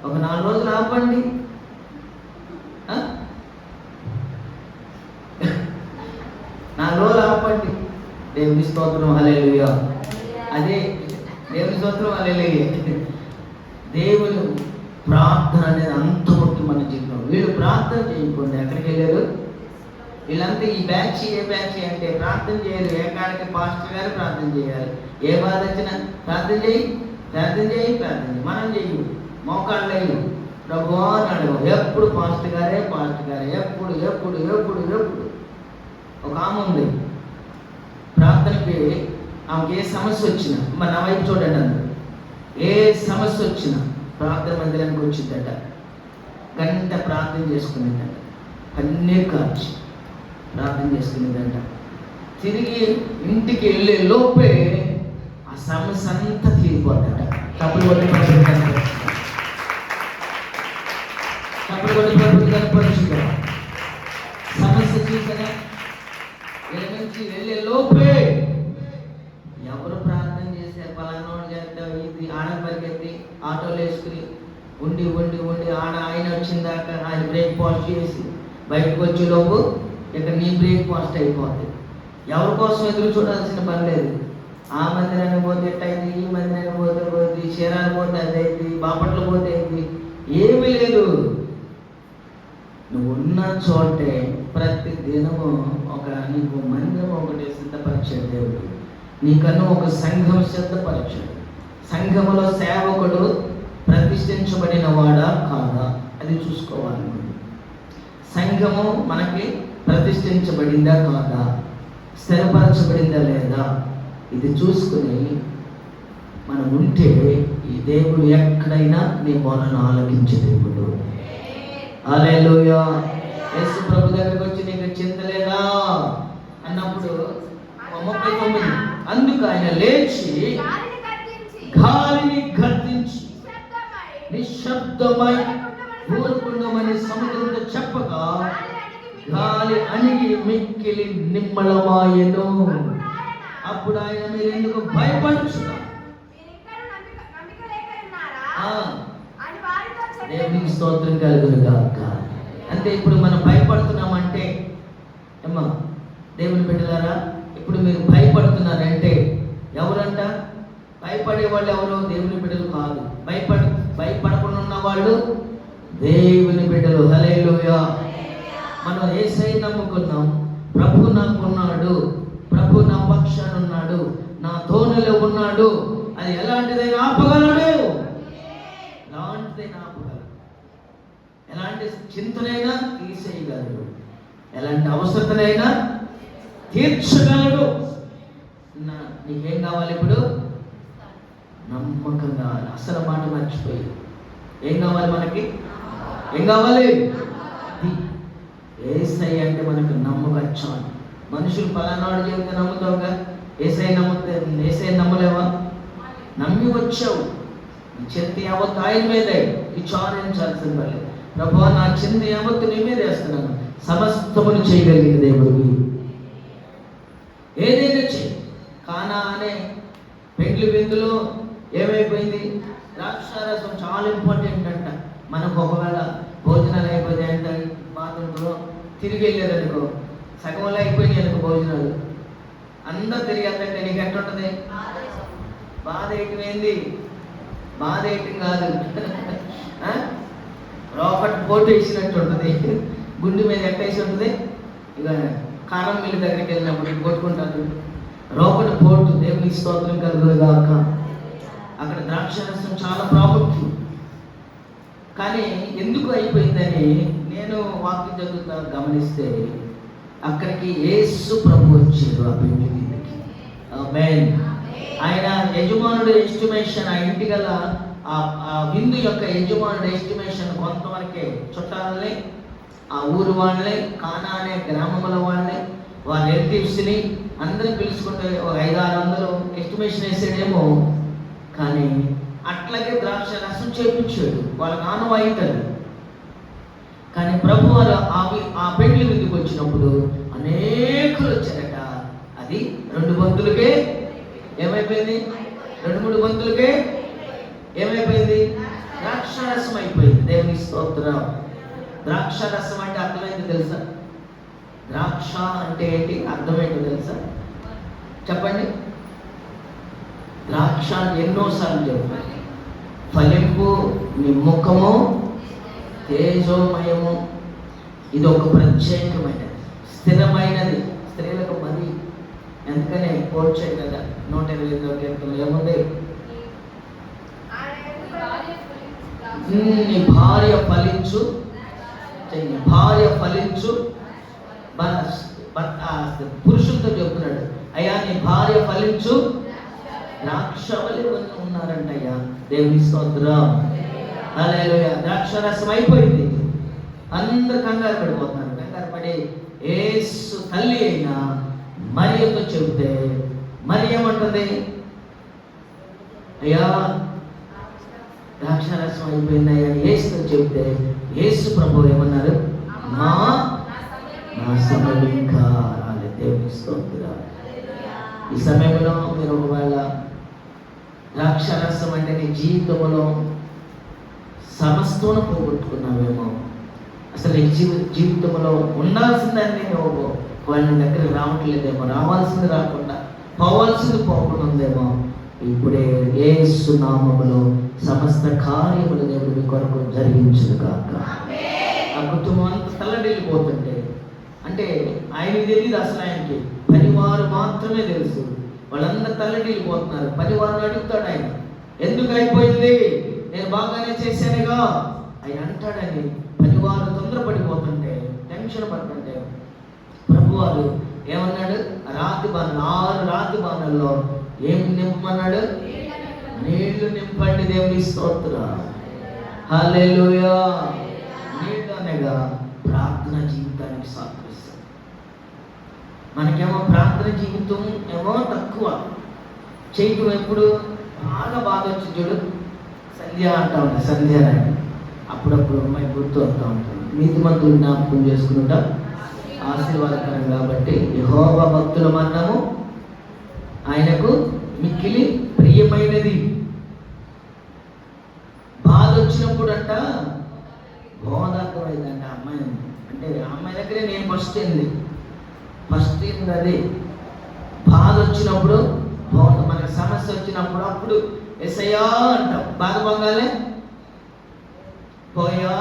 ఒక 4 రోజులు ఆపండి. 4 రోజులు ఆపండి. దేవుని స్తోత్రం, హల్లెలూయా. అదే దేవుని స్తోత్రం, హల్లెలూయా. దేవుని ప్రార్థన అనేది అంత ముఖ్యం మన జీవితం. వీళ్ళు ప్రార్థన చేయకుండా ఎక్కడికి వెళ్ళారు? వీళ్ళంతా ఈ బ్యాచ్ ఏ బ్యాచ్ అంటే ప్రార్థన చేయాలి. ఏకాడికి పాస్టర్ గారు ప్రార్థన చేయాలి. ఏ బాధ వచ్చినా ప్రార్థన చేయి. మనం చెయ్యి, మోకాళ్ళు అయ్యి ప్రభు అని అడగవు. ఎప్పుడు పాస్టర్ గారే ఎప్పుడు. ఒక ఆమె ఉంది, ప్రార్థనకి ఆమెకి ఏ సమస్య వచ్చినా, మరి నా వైపు చూడండి, అందరూ ఏ సమస్య వచ్చినా ప్రార్థన మందిరానికి వచ్చిందట. గంట ప్రార్థన చేసుకునేదట, కన్నీరు కార్చి ప్రార్థన చేసుకునేదంట. తిరిగి ఇంటికి వెళ్ళే లోపే ఆ సమస్య అంతా తీరిపోద్దట. తప్పులు కొట్టి కనపరుచుగా సమస్య చూసారా? వీళ్ళ నుంచి వెళ్ళే లోపే ఎవరు ప్రార్థన చేశారు? పలానోడు చేద్దాం, ఇది ఆడని పరిగెత్తి ఆటోలు వేసుకుని ఉండి ఆయన వచ్చిన దాకా ఆయన బ్రేక్ఫాస్ట్ చేసి బయటకు వచ్చే లోపు ఇక నీ బ్రేక్ఫాస్ట్ అయిపోతుంది. ఎవరి కోసం ఎదురు చూడాల్సిన పని లేదు. ఆ మందిరానికి పోతే ఎట్టయింది, ఈ మందిరానికి పోతే చీరాలు పోతే అదైంది, బాపట్ల పోతే అయింది, ఏమీ లేదు. నువ్వు ఉన్న చోటే ప్రతి దినము నీకు మందిరం ఒకటి సిద్ధపరిచాడు దేవుడు. నీకన్నా ఒక సంఘం సిద్ధపరిచాడు. సంఘములో సేవకుడు ప్రతిష్ఠించబడిన వాడా కాదా అది చూసుకోవాలి. సంఘము మనకి ప్రతిష్ఠించబడిందా కాదా, స్థిరపరచబడిందా లేదా, ఇది చూసుకుని మనం ఉంటే ఈ దేవుడు ఎక్కడైనా నీ మొరను ఆలకించే దేవుడు. హల్లెలూయా. యేసు ప్రభు దగ్గరికి వచ్చి నీకు చింత లేదా అన్నప్పుడు 39 అందుకు ఆయన లేచి గాలిని గద్దించి నిశ్శబ్దమై ఊరుకుండమని సముద్రంతో చెప్పగా గాలి అణిగి మిక్కిలి నిమ్మళమాయెను. అప్పుడు ఆయన మీరు ఎందుకు భయపడుచున్నారు? దేవునికి స్తోత్రం కలుగును గాక. అంటే ఇప్పుడు మనం భయపడుతున్నామంటే ఏమ్మా దేవుని బిడ్డలారా, ఇప్పుడు మీరు భయపడుతున్నారంటే ఎవరంట? భయపడే వాళ్ళు ఎవరు? దేవుని బిడ్డలు కాదు. భయపడకుండా ఉన్న వాళ్ళు దేవుని బిడ్డలు. హల్లెలూయా. మనం యేసయ్యను నమ్ముకున్నాం. ప్రభు నాకు ఉన్నాడు, ప్రభు నా పక్షాన ఉన్నాడు, నా ధోనిలో ఉన్నాడు. అది ఎలాంటిదైనా ఆపగలడు. ఎలాంటి చింతనైనా తీసేయగలడు, ఎలాంటి అవసరతనైనా తీర్చగలడు. నీకేం కావాలి ఇప్పుడు? నమ్మకం కావాలి. అసలు మాట మర్చిపోయి ఏం కావాలి మనకి? ఏం కావాలి? యేసయ్య అంటే మనకు నమ్మకం చాలు. మనుషులు పలానాడు చెబితే నమ్ముతావుగా, యేసయ్య నమ్మలేవా? నమ్మి వచ్చావు, నీ చింత యావత్తు ఆయన మీదే, విచారించాల్సిన పని. ప్రభువా, నా చింత యావత్తు నీ మీద వేస్తున్నాను. సమస్తమును చేయగలిగిన దేవుడివి, ఏదైనా చెయ్యి. కానా అనే పెండ్లి విందులో ఏమైపోయింది? ద్రాక్షారసం చాలా ఇంపార్టెంట్ అంట. మనకు ఒకవేళ భోజనాలు అయిపోతే అంటే బాత్రూంలో తిరిగి వెళ్ళేదనుకో, సగంలో అయిపోయినాయి అనుకో భోజనాలు, అందరూ తిరిగి వెళ్తుంటే నీకు ఎట్టుంటుంది? బాధ వేయటం ఏంది? బాధ వేయటం కాదు, రోకటి పోటు వేసినట్టు ఉంటుంది. గుండె మీద ఎట్టేసి ఉంటుంది. ఇక కారం మిల్లు దగ్గరికి వెళ్ళినప్పుడు కొట్టుకుంటారు. రోకటి పోటు. దేవుని స్తోత్రం కలుగుగాక. అక్కడ ద్రాక్షారసం చాలా ప్రాముఖ్యం. కానీ ఎందుకు అయిపోయిందని నేను వాక్యం చదువుతా గమనిస్తే, అక్కడికి యేసు ప్రభు వచ్చారు ఆ పెళ్లి మీదకి. ఆమేన్. ఆయన యజమానుడు ఎస్టిమేషన్, ఆ ఇంటి గల ఆ విందు యొక్క యజమానుడు ఎస్టిమేషన్ కొంతవరకే. చుట్టాలని, ఆ ఊరు వాళ్ళని, కానా అనే గ్రామంలో వాళ్ళని, వాళ్ళ రిలేటివ్స్ని అందరూ పిలుచుకుంటే ఒక 500-600 ఎస్టిమేషన్ వేసాడేమో. కానీ అట్లాగే ద్రాక్ష రసం చేపించాడు, వాళ్ళకి ఆనవాయితలు. కానీ ప్రభు వారు ఆ పెళ్లి విందుకు వచ్చినప్పుడు అనేకులు వచ్చారట. అది 2 బంతులకే ఏమైపోయింది? 2-3 బంతులకే ఏమైపోయింది? ద్రాక్షారసం అయిపోయింది. దేవుని స్తోత్రం. ద్రాక్షారసం అంటే అర్థమైంది తెలుసా? ద్రాక్ష అంటే ఏంటి, అర్థమేంటో తెలుసా? చెప్పండి. ద్రాక్ష ఎన్నోసార్లు చెప్పాలి. ఫలింపు, నిమ్ముఖము, తేజోమయము. ఇది ఒక ప్రత్యేకమైనది, స్థిరమైనది. స్త్రీలకు మరి ఎందుకనే పోల్చాయి కదా 125వ కీర్తనలో ఏముంది? నీ భార్య ఫలించు, భార్య ఫలించు. పురుషులతో చెప్తున్నాడు, అయ్యా నీ భార్య ఫలించు, ద్రాక్షవల్లి ఉన్నారంటయ్యా. దేవుని స్తోత్రం. హల్లెలూయా. ద్రాక్షరసం అయిపోయింది. అందరు కంగారు పడిపోతున్నారు. కంగారు పడి యేసు తల్లి అయిన మరియతో చెబితే మరి ఏమంటుంది? అయ్యా ద్రాక్షరసం అయిపోయింది అయ్యా యేసుతో చెబితే యేసు ప్రభు ఏమన్నారు? నా సమయం ఇంకా రాలేదు. దేవుని స్తోత్రం. ఈ సమయంలో మీరు ఒకవేళ ద్రాక్షరసం అంటే నీ జీవితంలో సమస్తను పోగొట్టుకున్నావేమో, అసలు నీ జీవితంలో ఉండాల్సిందని నువ్వు వాళ్ళ దగ్గర రావట్లేదేమో, రావాల్సింది రాకుండా పోవాల్సింది పోకుండా ఉందేమో, ఇప్పుడే యేసు నామములో సమస్త కార్యములు దేవుడు మీ కొరకు జరిగించును గాక. ఆ కుటుంబం అంతా తల్లడిల్లిపోతుంటే, అంటే ఆయనకి తెలియదు అసలు, ఆయనకి పనివారు మాత్రమే తెలుసు. వాళ్ళందరూ తల్లడిల్లిపోతున్నారు. పనివారిని అడుగుతాడు ఆయన, ఎందుకు అయిపోయింది? నేను బాగానే చేశానుగా ఆయన అంటాడని. పనివారు తొందరపడిపోతుంటే, టెన్షన్ పడుతుంటే ప్రభువారు ఏమన్నాడు? 6 రాతి బాణల్లో ఏమి నింపమన్నాడు? నీళ్లు నింపండి. దేవుని స్తోత్రం. హల్లెలూయా. నీళ్ళు అనగా ప్రార్థన జీవితానికి సాకరిస్తాం. మనకేమో ప్రార్థన జీవితం ఏమో తక్కువ చేయటం. ఎప్పుడు బాగా బాధ వచ్చి చూడు, సంధ్య అంటా ఉంటుంది. సంధ్యారాయణ అప్పుడప్పుడు అమ్మాయి గుర్తు వస్తూ ఉంటుంది. నీతిమంతులు జ్ఞాపకం చేసుకుంటా ఆశీర్వాదకరం. కాబట్టి యెహోవా భక్తుల మన్నము ఆయనకు మిక్కిలి ప్రియమైనది. బాధ వచ్చినప్పుడు అంట బోధార్థమైందంట అమ్మాయి. అంటే అమ్మాయి దగ్గరే నేను ఫస్ట్ అయింది అది. బాధ వచ్చినప్పుడు మనకి సమస్య వచ్చినప్పుడు అప్పుడు ఎస్ఐయా అంటాం. బాధ పొంగాలే పోయా,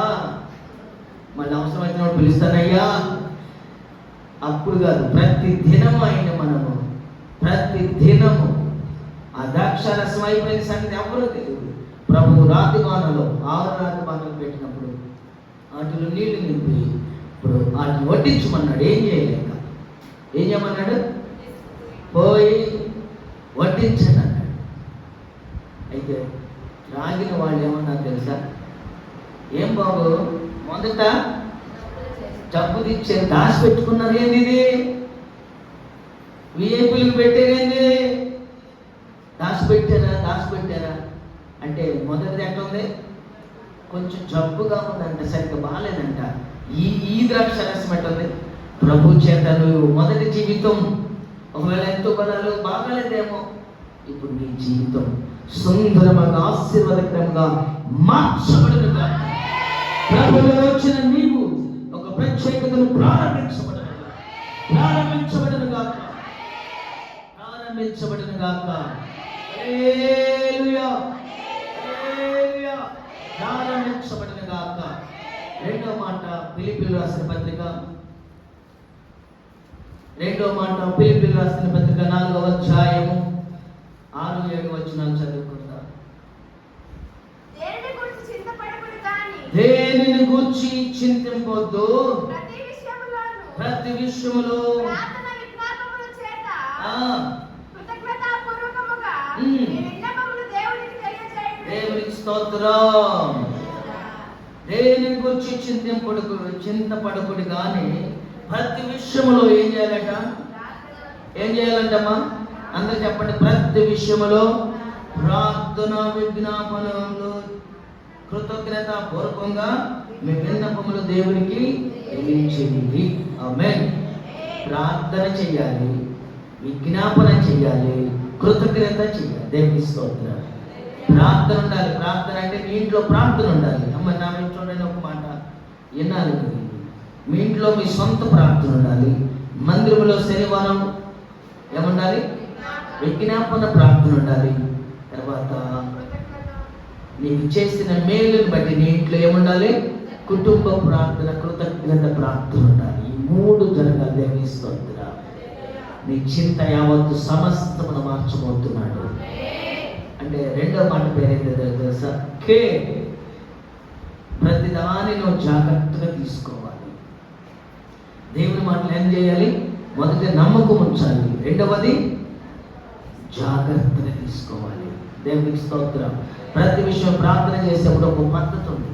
మళ్ళీ అవసరం వచ్చినప్పుడు పిలుస్తానయ్యా. అప్పుడు కాదు, ప్రతి దినము ఆయన మనము ప్రతి దినము. ఆ ద్రాక్షారసం అయిపోయిన సంగతి ఎవరో తెలియదు. ప్రభు రాతి బాణలో 6 రాతి బాణలు పెట్టినప్పుడు వాటిలో నీళ్లు నింపి ఇప్పుడు వాటిని వడ్డించమన్నాడు. ఏం చేయమన్నాడు? పోయి వడ్డించండి అన్నాడు. అయితే రాగిన వాళ్ళు ఏమన్నారు తెలుసా? ఏం బాబు మొదట డబ్బు తెచ్చారు, దాచి పెట్టుకున్నారు. ఏంది ఇది? విఐపీలకు పెట్టారేంది? దాచిపెట్టారా అంటే మొదటిది ఎట్లా ఉంది? కొంచెం జబ్బుగా ఉందంట, సరిగ్గా బాగాలేదంట. ఈ ద్రాక్ష రసం ఎట్టుంది? ప్రభు చేత నువ్వు మొదటి జీవితం ఒకవేళ ఎంతో బలాలు బాగాలేదేమో, ఇప్పుడు నీ జీవితం సుందరముగా ఆశీర్వాదకరంగా మార్చబడునుగా. ప్రభువులో వచ్చిన నీవు ఒక ప్రత్యేకతను ప్రారంభించబడునుగాక. హల్లెలూయా, హల్లెలూయా, ప్రారంభించబడునుగాక. రెండో మాట ఫిలిప్పీయులకు రాసిన పత్రిక 4వ అధ్యాయము 6-7 వచనాలు చదువుకుంటా. దేనిని గూర్చి చింతింపొద్దు, ప్రతి విషయములో దేవునికి స్తోత్రం. దేనిని గురించి చింతపడకుడు కానీ ప్రతి విషయములో ఏం చేయాలంటమ్మా? అందరూ చెప్పండి. ప్రతి విషయములో ప్రార్థన విజ్ఞాపనలు కృతజ్ఞత పూర్వకంగా మీ విన్నపములు దేవునికి తెలియచేయండి. ఆమేన్. ప్రార్థన చెయ్యాలి, విజ్ఞాపన చెయ్యాలి, కృతజ్ఞత చెయ్యాలి. దేవునికి స్తోత్రం. ప్రార్థన ఉండాలి. ప్రార్థన అంటే మీ ఇంట్లో ప్రార్థన ఉండాలి. అమ్మ నా మీద చూడండి, ఒక మాట వినాలి. మీ ఇంట్లో మీ సొంత ప్రార్థన ఉండాలి. మందిరంలో శనివారం ఏముండాలి? విజ్ఞాపన ప్రార్థన ఉండాలి. తర్వాత నీకు చేసిన మేలుని బట్టి నీ ఇంట్లో ఏముండాలి? కుటుంబ ప్రార్థన, కృతజ్ఞత ప్రార్థన ఉండాలి. ఈ 3 జరగాలి. దేవుని స్తోత్రం. నీ చింత యావత్తు సమస్తమును మార్చబోతున్నాడు. అంటే రెండో మాట పేరేంటో తెలుసా? ప్రతిదాన్ని నువ్వు జాగ్రత్తగా తీసుకోవాలి. దేవుని మాటలు ఏం చేయాలి? మొదటి నమ్మకం ఉంచాలి, రెండవది జాగ్రత్తగా తీసుకోవాలి. దేవునికి స్తోత్రం. ప్రతి విషయం ప్రార్థన చేసేప్పుడు ఒక పద్ధతి ఉంది.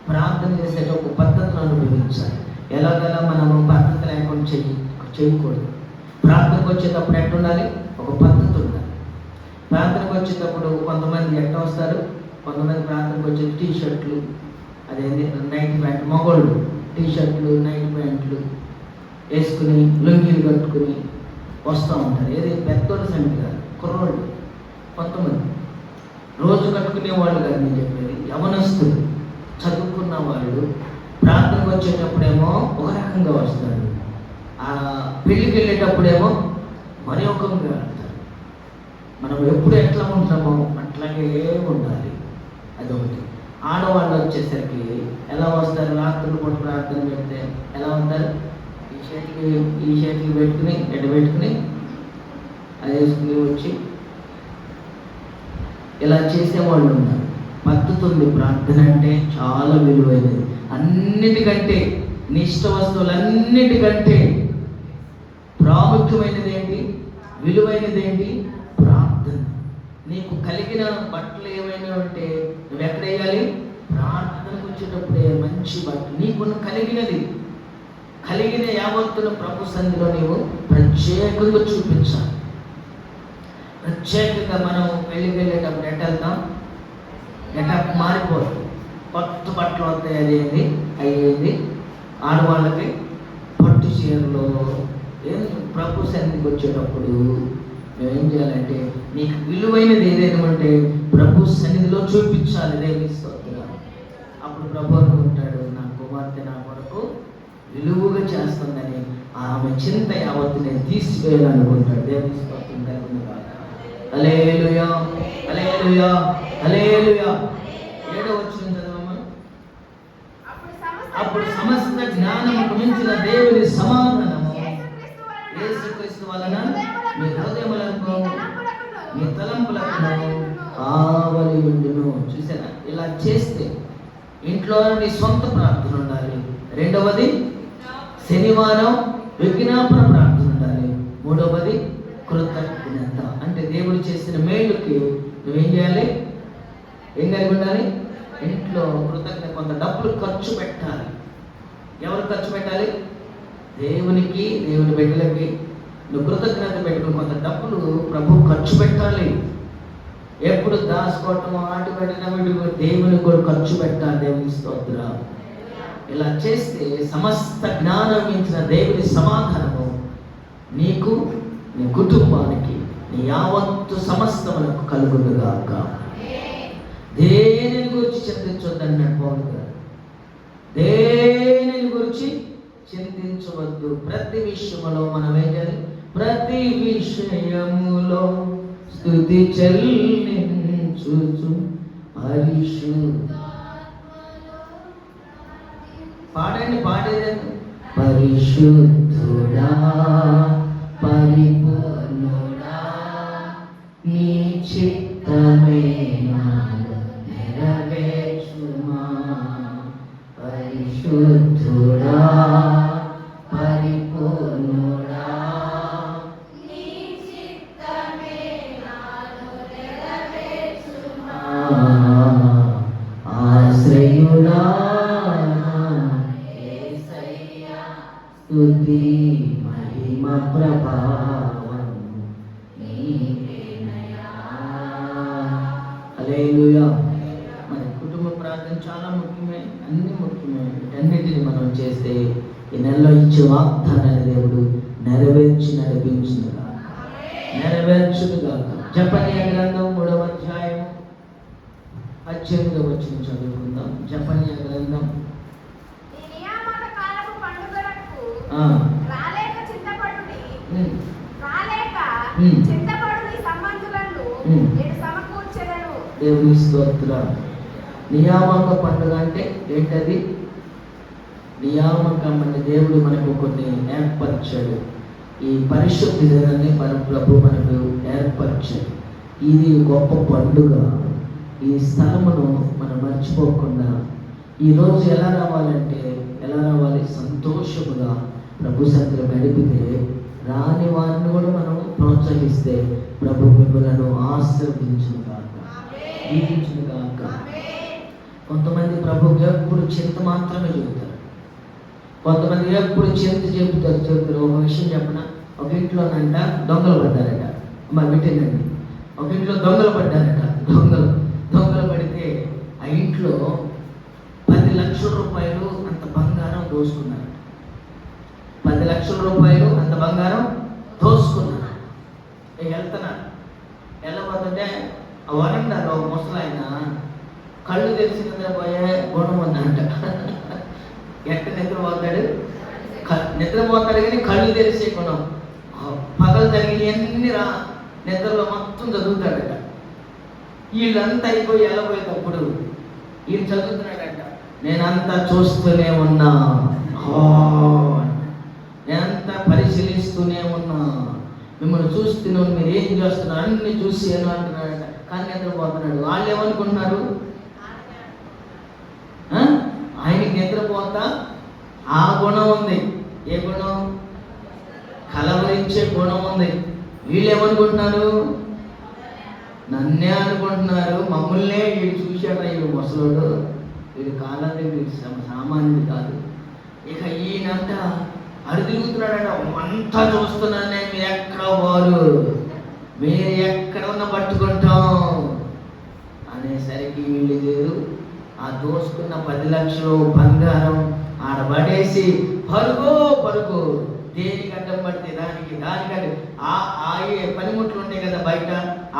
ప్రార్థన చేసేట ఒక పద్ధతిని అనుభవించాలి. ఎలాగలా మనము పద్ధతి లేకుండా చేయకూడదు. ప్రార్థనకు వచ్చేటప్పుడు ఎట్టుండాలి? ఒక పద్ధతి ఉండాలి. ప్రార్థనకు వచ్చేటప్పుడు కొంతమంది ఎట్లా వస్తారు? కొంతమంది ప్రార్థనకు వచ్చే టీషర్ట్లు, అదేంటి నైట్ ప్యాంట్, మగోళ్ళు టీషర్ట్లు నైట్ ప్యాంట్లు వేసుకుని లుంగీలు కట్టుకుని వస్తూ ఉంటారు. ఏది పెద్దోళ్ళు సంగతి కాదు, కుర్రోళ్ళు. కొంతమంది రోజు కట్టుకునే వాళ్ళు కాదు నేను చెప్పేది, యవనస్తులు, చదువుకున్న వాళ్ళు ప్రార్థనకు వచ్చేటప్పుడేమో ఒక రకంగా వస్తారు, ఆ పెళ్ళికి వెళ్ళేటప్పుడేమో మరి ఒక రకంగా వెళ్తారు. మనం ఎప్పుడు ఎట్లా ఉంటామో అట్లాగే ఉండాలి. అదొకటి. ఆడవాళ్ళు వచ్చేసరికి ఎలా వస్తారు? రాత్రులు పూట ప్రార్థన పెడితే ఎలా ఉంటారు? ఈ షర్ట్కి పెట్టుకుని ఎడ పెట్టుకుని అది వేసుకుని వచ్చి ఇలా చేసేవాళ్ళు ఉన్నారు. పద్ధతి ఉంది. ప్రార్థన అంటే చాలా విలువైనది. అన్నిటికంటే నీ ఇష్ట వస్తువులన్నిటికంటే ప్రాముఖ్యమైనది ఏంటి? విలువైనది ఏంటి? ప్రార్థన. నీకు కలిగిన బట్టలు ఏమైనా ఉంటే నువ్వు ఎక్కడ వేయాలి? ప్రార్థనకు వచ్చేటప్పుడే మంచి బట్టలు. నీకు కలిగిన యావత్తును ప్రభు సన్నిధిలో నీవు ప్రత్యేకంగా చూపించాలి. ప్రత్యేకంగా మనం వెళ్ళేటప్పుడు ఎట్ట వెళ్తాం? ఎట్ట మారిపోతుంది. పట్టు బట్టలు వస్తాయి. అయ్యేది ఆడవాళ్ళకి పట్టు చీరలో ప్రభు సన్నిధికి వచ్చేటప్పుడు నువ్వేం చేయాలంటే నీకు విలువైనది ఏదైనా ఉంటే ప్రభు సన్నిధిలో చూపించాలి. దేవుని స్తోత్రం. అప్పుడు ప్రభు అనుకుంటాడు, నా కుమార్తె నా కొరకు విలువగా చేస్తుందని ఆమె చింత యావత్తు నేను తీసివేయాలనుకుంటాడు. దేవుని స్తోత్రం కలుగును గాక. హల్లెలూయా, హల్లెలూయా, హల్లెలూయా. 7వ వచనం చదవమ్మా. అప్పుడు సమస్త జ్ఞానముకు మించిన దేవుని సమాధానము యేసుక్రీస్తు వలన మీ హృదయములకు మీ తలంపులకు కావలి ఉండును. చూసారా? ఇలా చేస్తే ఇంట్లో నీ సొంత ప్రార్థన ఉండాలి. రెండవది శనివారం విజ్ఞాపన ప్రార్థన ఉండాలి. మూడవది కృతజ్ఞత. అంటే దేవుడు చేసిన మేలుకి నువ్వేం చేయాలి? ఏం కలిగి ఉండాలి? ఇంట్లో కృతజ్ఞత. కొంత డబ్బులు ఖర్చు పెట్టాలి. ఎవరు ఖర్చు పెట్టాలి? దేవునికి, దేవుని బిడ్డలకి నువ్వు కృతజ్ఞత పెట్టుకుని కొంత డబ్బులు ప్రభు ఖర్చు పెట్టాలి. ఎప్పుడు దాచుకోవటం, ఆటి పెట్టడం, దేవుని కూడా ఖర్చు పెట్టాలి. దేవుని స్తోత్రం. ఇలా చేస్తే సమస్త జ్ఞానం మించిన దేవుని సమాధానము నీకు, నీ కుటుంబానికి, నీ యావత్తు సమస్తములకు కలుగునుగాక. దేనిని గురించి చింతించొద్దన్నాడు పౌలు గారు. దేనిని గురించి చింతించవద్దు. ప్రతి విషయములో మనం ఏం చేయాలి? ప్రతి విషయములో స్తుతి చెల్లించుచు పరిశుద్ధ పాడేదండి. పరిశుద్ధుడా పరిపూర్ణుడా నీ చిత్తమే నెరవేర్చుమా. పరిశుద్ధుడా పరిపూర్ణుడా నీ చిత్తమే నెరవేర్చుమా. ఆశ్రయుడా స్తుతి మహిమ ప్రభావం నీవేనయ్యా. హల్లెలూయా. మన కుటుంబ ప్రార్థన చాలా ముఖ్యమే, అన్ని ముఖ్యమే. వీటన్నిటిని మనం చేస్తే ఈ నెలలో ఇచ్చే వాగ్దానాన్ని దేవుడు నెరవేర్చి నడిపించునుగా, నెరవేర్చునుగా. జపనీయ గ్రంథం 3వ అధ్యాయం 18వ వచనం చదువుకుందాం. జపనీయ గ్రంథం. దేవుని స్తోత్రం. నియామక పండుగ అంటే ఏంటది? నియామకం అంటే దేవుడు మనకు కొన్ని ఏర్పరిచాడు. ఈ పరిశుద్ధి దినాన్ని మన ప్రభు మనకు ఏర్పరిచాడు. ఇది గొప్ప పండుగ. ఈ స్థలమును మనం మర్చిపోకుండా ఈరోజు ఎలా రావాలంటే ఎలా రావాలి? సంతోషముగా ప్రభు సన్నిధిలో గడిపితే, రాని వారిని కూడా మనం ప్రోత్సహిస్తే ప్రభు మిమ్మలను ఆశీర్వదించునుగాక, దీవించునుగాక. కొంతమంది ప్రభుకి ఎప్పుడు చింత మాత్రమే చెబుతారు, కొంతమంది ఎప్పుడు చింత చెబుతారు. ఒక విషయం చెప్పనా? ఒక ఇంట్లోనంట దొంగలు పడ్డారట. మా బిడ్డనండి, ఒక ఇంట్లో దొంగలు పడ్డారట. దొంగలు పడితే ఆ ఇంట్లో 10 లక్షల రూపాయలు అంత బంగారం దోసుకున్నారు. 10 లక్షల రూపాయలు అంత బంగారం దోసుకున్నారు. వెళ్తున్నారు. వెళ్ళబోతుంటే ఆ వరండాలో ఒక ముసలాయన కళ్ళు తెరిచి నిద్రపోయే గుణం ఉందంట. ఎట్ట నిద్రపోతాడు? నిద్రపోతాడు కానీ కళ్ళు తెరిచే గుణం. పగలు జరిగినవన్నీ నిద్రలో మొత్తం చదువుతాడట. వీళ్ళంతా అయిపోయి వెళ్ళబోయేటప్పుడు ఈయన చదువుతున్నాడట. నేనంతా చూస్తూనే ఉన్నా, నేనంతా పరిశీలిస్తూనే ఉన్నా, మిమ్మల్ని చూస్తున్నాను, మీరు ఏం చేస్తున్నారు అన్ని చూసాను అంటున్నాడట. కానీ నిద్రపోతున్నాడు. వాళ్ళు ఏమనుకుంటున్నారు? ఆయనకి నిద్రపోతా ఆ గుణం ఉంది. ఏ గుణం? కలవరించే గుణం ఉంది. వీళ్ళు ఏమనుకుంటున్నారు? నన్నే అనుకుంటున్నారు, మమ్మల్నే వీడు చూశాడు, వీడు ముసలోడు, వీడు కాలాన్ని వీడు సామాన్యుడు కాదు. ఇక ఈయనంతా అడుగుతున్నాడట. అంతా చూస్తున్నానే, మీరు ఎక్కడ వారు, మీరు ఎక్కడ ఉన్న పట్టుకుంటాం అనేసరికి వీళ్ళు లేదు. ఆ దోసుకున్న 10 లక్షలు బంగారం ఆడబడేసి పరుగు దేనికి అడ్డం పడితే దానికంటే ఆ పనిముట్లు ఉంటాయి కదా బయట,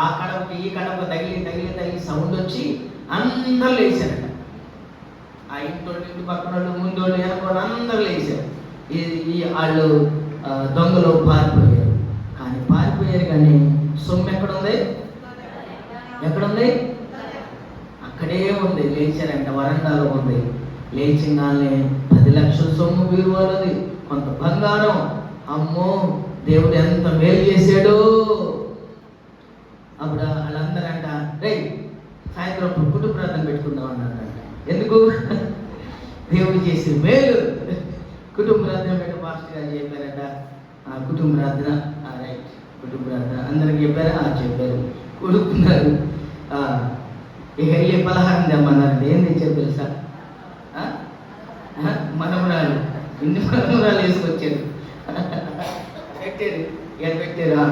ఆ కడపకి ఈ కడప తగిలి సౌండ్ వచ్చి అందరూ లేచారట. ఆ ఇంటి పక్కన వాళ్ళు, ముందు వాళ్ళు, వెనకోళ్ళు అందరూ లేచారు. వాళ్ళు దొంగలు పారిపోయారు. కానీ సొమ్ము ఎక్కడుంది? అక్కడే ఉంది. లేచారంట, వరండాలో ఉంది. లేచిందానే 10 లక్షల సొమ్ము బీరువాలది, కొంత బంగారం. అమ్మో, దేవుడు ఎంత మేలు చేశాడు. అప్పుడు వాళ్ళందరూ అంట, రే సాయంత్రం కుటుంబ ప్రార్థన పెట్టుకుందాం అన్నారంట. ఎందుకు? దేవుడు చేసే మేలు. కుటుంబ ప్రార్థన పెట్ట పాస్టర్ గారు చెప్పారట. కుటుంబ ప్రార్థన, రైట్, కుటుంబ ప్రార్థన అందరికి చెప్పారా? చెప్పారు. కొడుకున్నారు. ఇక వెళ్ళి పలహారం తెమ్మన్నారంటే ఏం తెచ్చారు తెలుసా? మనమరాలు, ఇన్ని మనమరాలు వేసుకొచ్చారు. పెట్టారు, ఇక పెట్టారా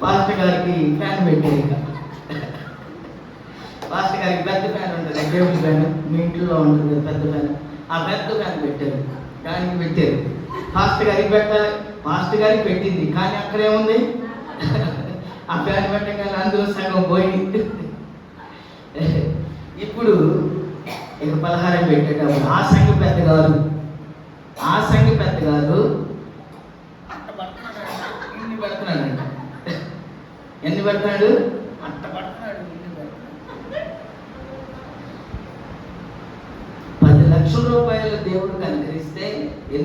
పాస్టర్ గారికి ఫ్యాన్ పెట్టారు. ఇక పాస్టర్ గారికి పెద్ద ఫ్యాన్ ఉంటుంది, టేబుల్ ఫ్యాన్ మీ ఇంట్లో ఉంటుంది పెద్ద ఫ్యాన్, ఆ పెద్ద ఫ్యాన్ పెట్టారు, దానికి పెట్టారు. పాస్టర్ గారికి పెట్టాలి, పాస్టర్ గారికి పెట్టింది, కానీ అక్కడేముంది ఆ ఫ్యాన్ పెట్టగానే అందులో సగం పోయింది. ఇప్పుడు ఇక పలహారం పెట్టేటప్పుడు ఆ సంఘ పెద్ద గారు ఇన్ని పెడుతున్నాడంట. ఎన్ని పెడుతున్నాడు? అట్ట పడుతున్నాడు. 10 లక్షల రూపాయలు దేవుడు కనుకరిస్తే ఏం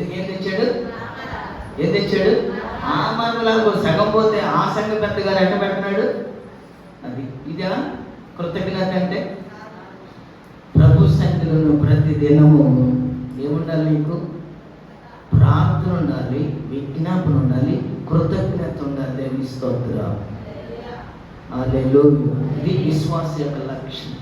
తెచ్చాడు? ఆ మనలాగా సగం పోతే ఆ సంఘ పెద్ద గారు ఎట్ట పెడుతున్నాడు? అది ఇదా కృతజ్ఞత అంటే? ప్రభు సన్నిధిలో ప్రతి దినము ఏముండాలి? నీకు ప్రార్థన ఉండాలి, విజ్ఞాపన ఉండాలి, కృతజ్ఞత ఉండాలి. దేవుని స్తోత్రం. హల్లెలూయా. ఇది విశ్వాస యొక్క లక్ష్యం.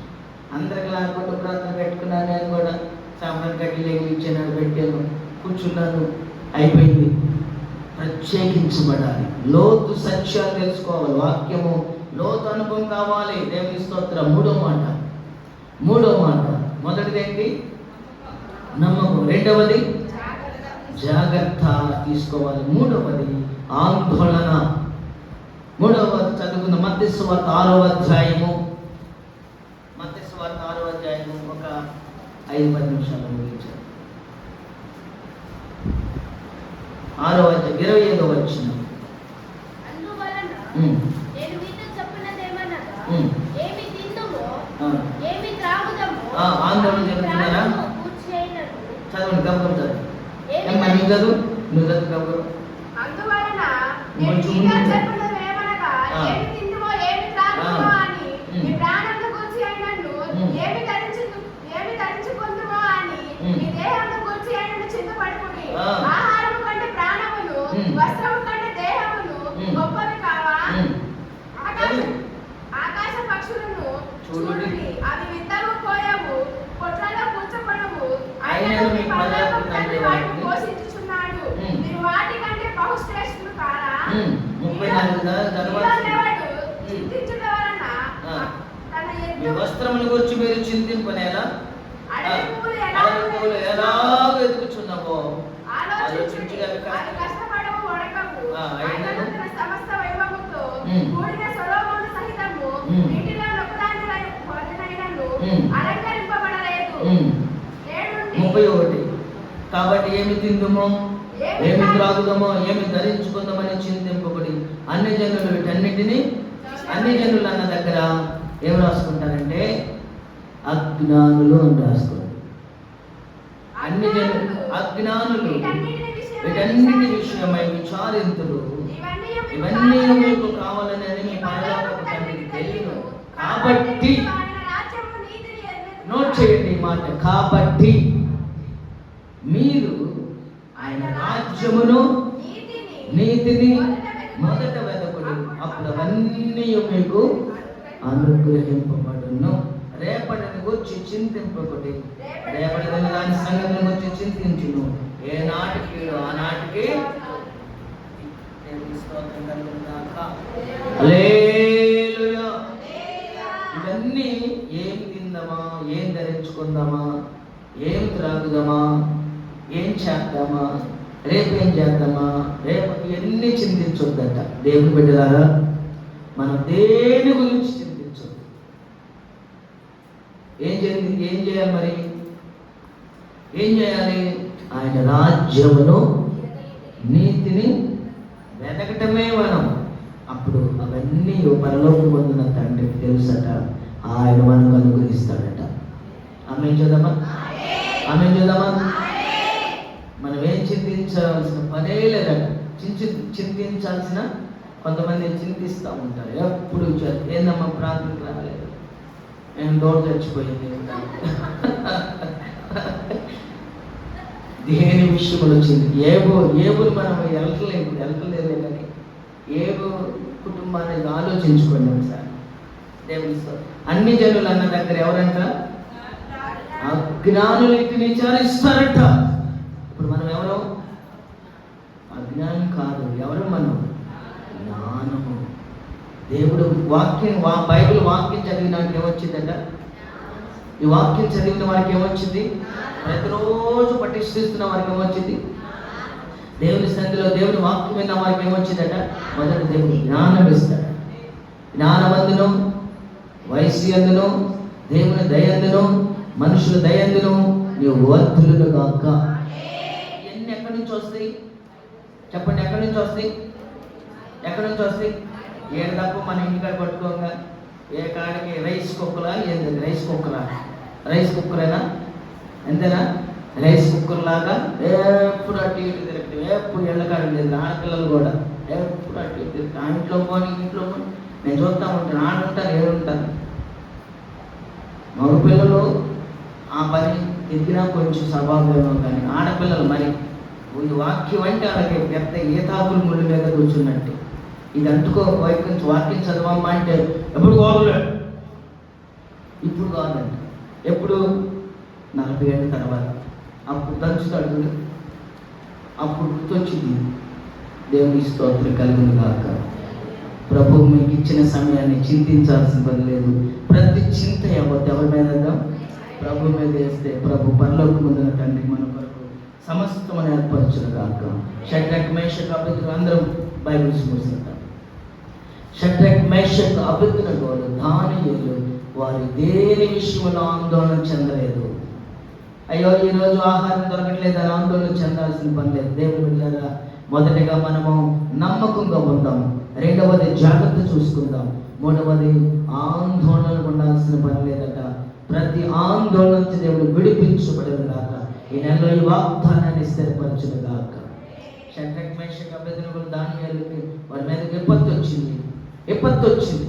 అందరికి లేకుండా ప్రార్థన పెట్టుకున్నాను, నేను కూడా సాంబ్రాన్ని కట్టి లేగించాను, పెట్టాను, కూర్చున్నాను, అయిపోయింది. ప్రత్యేకించబడాలి, లోతు సత్యాలు తెలుసుకోవాలి, వాక్యము లోతు అనుభవం కావాలి. దేవుని స్తోత్రం. మూడో మాట మొదటిది ఏంటి? నమ్మకం. రెండవది జాగ్రత్త తీసుకోవాలి. మూడవది ఆందోళన. మూడవది చదువుకున్న మత్తయి సువార్త 6వ అధ్యాయము ఒక 5-10 నిమిషాలు ముగించారు. 6వ అధ్యాయం 25వ వచనం. ఆందోళన చెందుతున్నారా? చదవండి, గమకం చదవండి. నువ్వు చదువు గమకం. ఆకాశ పక్షులను చూడండి, అవి విత్తము పోయవు, పొట్లలో కూర్చోపడవు, అయినను మీ పరలోకపు తండ్రి వాటిని పోషించుచున్నాడు. మీరు వాటి కంటే బహు శ్రేష్ఠులు కారా? 34 చింతించుట వలన తన మీ వస్త్రముల గురించి మీరు చింతింపనేలా? అడవి పూలు ఎలాగ ఎదుగుచున్నావో ఆలోచించగలరు. కష్టపడవు, వడకవు, అయినను తన సమస్త వైభవముతో కూడిన సొలొమోను సహితము వీటిలో ఒకదానినైనను అలంకరింపబడలేదు. 31 కాబట్టి ఏమి తిందుమో, ఏమి త్రాగుదామో, ఏమి ధరించుకుందామని చింతింపబడి అన్ని జనులు అన్న దగ్గర ఏం రాసుకుంటారంటే అజ్ఞానులు అని రాసుకోండి. అన్ని జనులు అజ్ఞానులు వీటన్నిటి విషయమై విచారింతులు. ఇవన్నీ మీకు కావాలనేది మీ పరలోకపు తండ్రికి తెలియను. కాబట్టి నోట్ చేయండి ఈ మాట. కాబట్టి మీరు ఆయన రాజ్యమును నీతిని మొదట వెదకుడి, అప్పుడు అవన్నీ మీకు అనుగ్రహింపబడును. రేపటిని గురించి చింతింపకుడి, రేపటి దాని సంగతిని గురించి చింతించును. ఏ నాటికి ఆనాటికి. హల్లెలూయా. ఇవన్నీ ఏం తిందామా, ఏం ధరించుకుందామా, ఏం త్రాగుదామా, ఏం చేద్దామా, రేపేం చేద్దామా, రేపు ఇవన్నీ చింతించొద్దట. దేవుని బిడ్డలారా, మనం దేని గురించి చింతించొద్దు. ఏం చేయాలి మరి? ఏం చేయాలి? ఆయన రాజ్యమును నీతిని వెతకటమే మనం. అప్పుడు అవన్నీ పరలోకం పొందిన తండ్రికి తెలుసట, ఆయన మనకు అనుగ్రహిస్తాడట. ఆమేన్ చూద్దామా? మనం ఏం చింతించాల్సిన పనే లేదట. చింతించాల్సిన కొంతమంది చింతిస్తూ ఉంటారు ఎప్పుడు. ఏందమ్మా ప్రార్థనకు రాలేదు, నేను డోర్ చచ్చిపోయింది. దేని విషయంలో వచ్చింది? ఏబులు మనం వెళ్ళలేదు కానీ ఏబు కుటుంబాన్ని ఆలోచించుకోండి ఒకసారి. దేవుని అన్ని జనులు అన్న దగ్గర ఎవరంట? అజ్ఞానులు ఇంటిని విచారిస్తారట. ఇప్పుడు మనం ఎవరు? అజ్ఞానం కాదు. ఎవరు మనం? జ్ఞానము. దేవుడు వాక్యం బైబిల్ వాక్యం చదివినానికి ఏమొచ్చిందట? ఈ వాక్యం చదివిన వారికి ఏమొచ్చింది? ప్రతిరోజు పఠిస్తున్న వారికి ఏమొచ్చింది? దేవుని సన్నిధిలో దేవుని వాక్యం విన్న వారికి ఏమొచ్చిందట? మొదటి దేవుడు జ్ఞానం ఇస్తాడు. జ్ఞానవంతును, వయస్సు ఎందును, దేవుని దయందును, మనుషుల దయందును నీవు వర్ధులను గాక. ఇవన్నీ ఎక్కడి నుంచి వస్తాయి చెప్పండి? ఎక్కడి నుంచి వస్తాయి? ఎక్కడి నుంచి వస్తాయి? ఏడు తప్ప మన ఇంటికాడ పట్టుకోగా ఏ కాడికి రైస్ కుక్కరా? ఏంది రైస్ కుక్కరా? రైస్ కుక్కరేనా? అంతేనా? రైస్ కుక్కర్ లాగా ఎప్పుడు అటు ఇటు తిరగటం, ఎప్పుడు ఎళ్ళకాడికి లేదు. ఆడపిల్లలు కూడా ఎప్పుడు అటు ఇటు తిరుగుతారు. ఆ ఇంట్లో పోని ఇంట్లో పోని నేను చూస్తూ ఉంటాను. ఆడుంటాను, ఏడుంటాను. మగపిల్లలు ఆ పని ఎదిగినా కొంచెం స్వభావం, కానీ ఆడపిల్లలు మరి ఈ వాక్యం అంటే అలాగే పెద్ద ఈతాకులు ముళ్ళు మీద కూర్చున్నట్టు. ఇది అంటుకో వైపు నుంచి వాక్యం చదవమ్మా అంటే ఎప్పుడు కావాలి, ఇప్పుడు కాదండి. ఎప్పుడు? 40 ఏళ్ళ తర్వాత. అప్పుడు దంచుతాడు. అప్పుడు గుర్తొచ్చింది. దేవుని స్తోత్రం కలుగును గాక. ప్రభు మీకు ఇచ్చిన సమయాన్ని చింతించాల్సిన పని లేదు. ప్రతి చింత ఎవరి మీద? ప్రభు మీద వేస్తే ప్రభు పరలోకం ముందున తండ్రి మన కొరకు సమస్తమని ఏర్పరచును గాక. షడ్రక్ మేషక్ అబేద్నెగో అందరం బైబిల్స్ మూసుకుంటాం. షడ్రక్ మేషక్ అబేద్నెగోలు దానియేలు వారు దేని విషయంలో ఆందోళన చెందలేదు. అయ్యో ఈరోజు ఆహారం దొరకట్లేదు అని ఆందోళన చెందాల్సిన పని లేదు. దేవుని బిడ్డలారా, మొదటిగా మనము నమ్మకంగా ఉందాం. రెండవది జాగ్రత్త చూసుకుందాం. మూడవది ఆందోళన ఉండాల్సిన పని లేదట. ప్రతి ఆందోళన నుంచి దేవుడు విడిపించబడేది కాక. ఈ నెలలో ఈ వాగ్దానాన్ని స్థిరపరచును గాక. షడ్రక్ మేషక్ అబేద్నెగోలు దానియేలుకి వారి మీద విపత్తు వచ్చింది.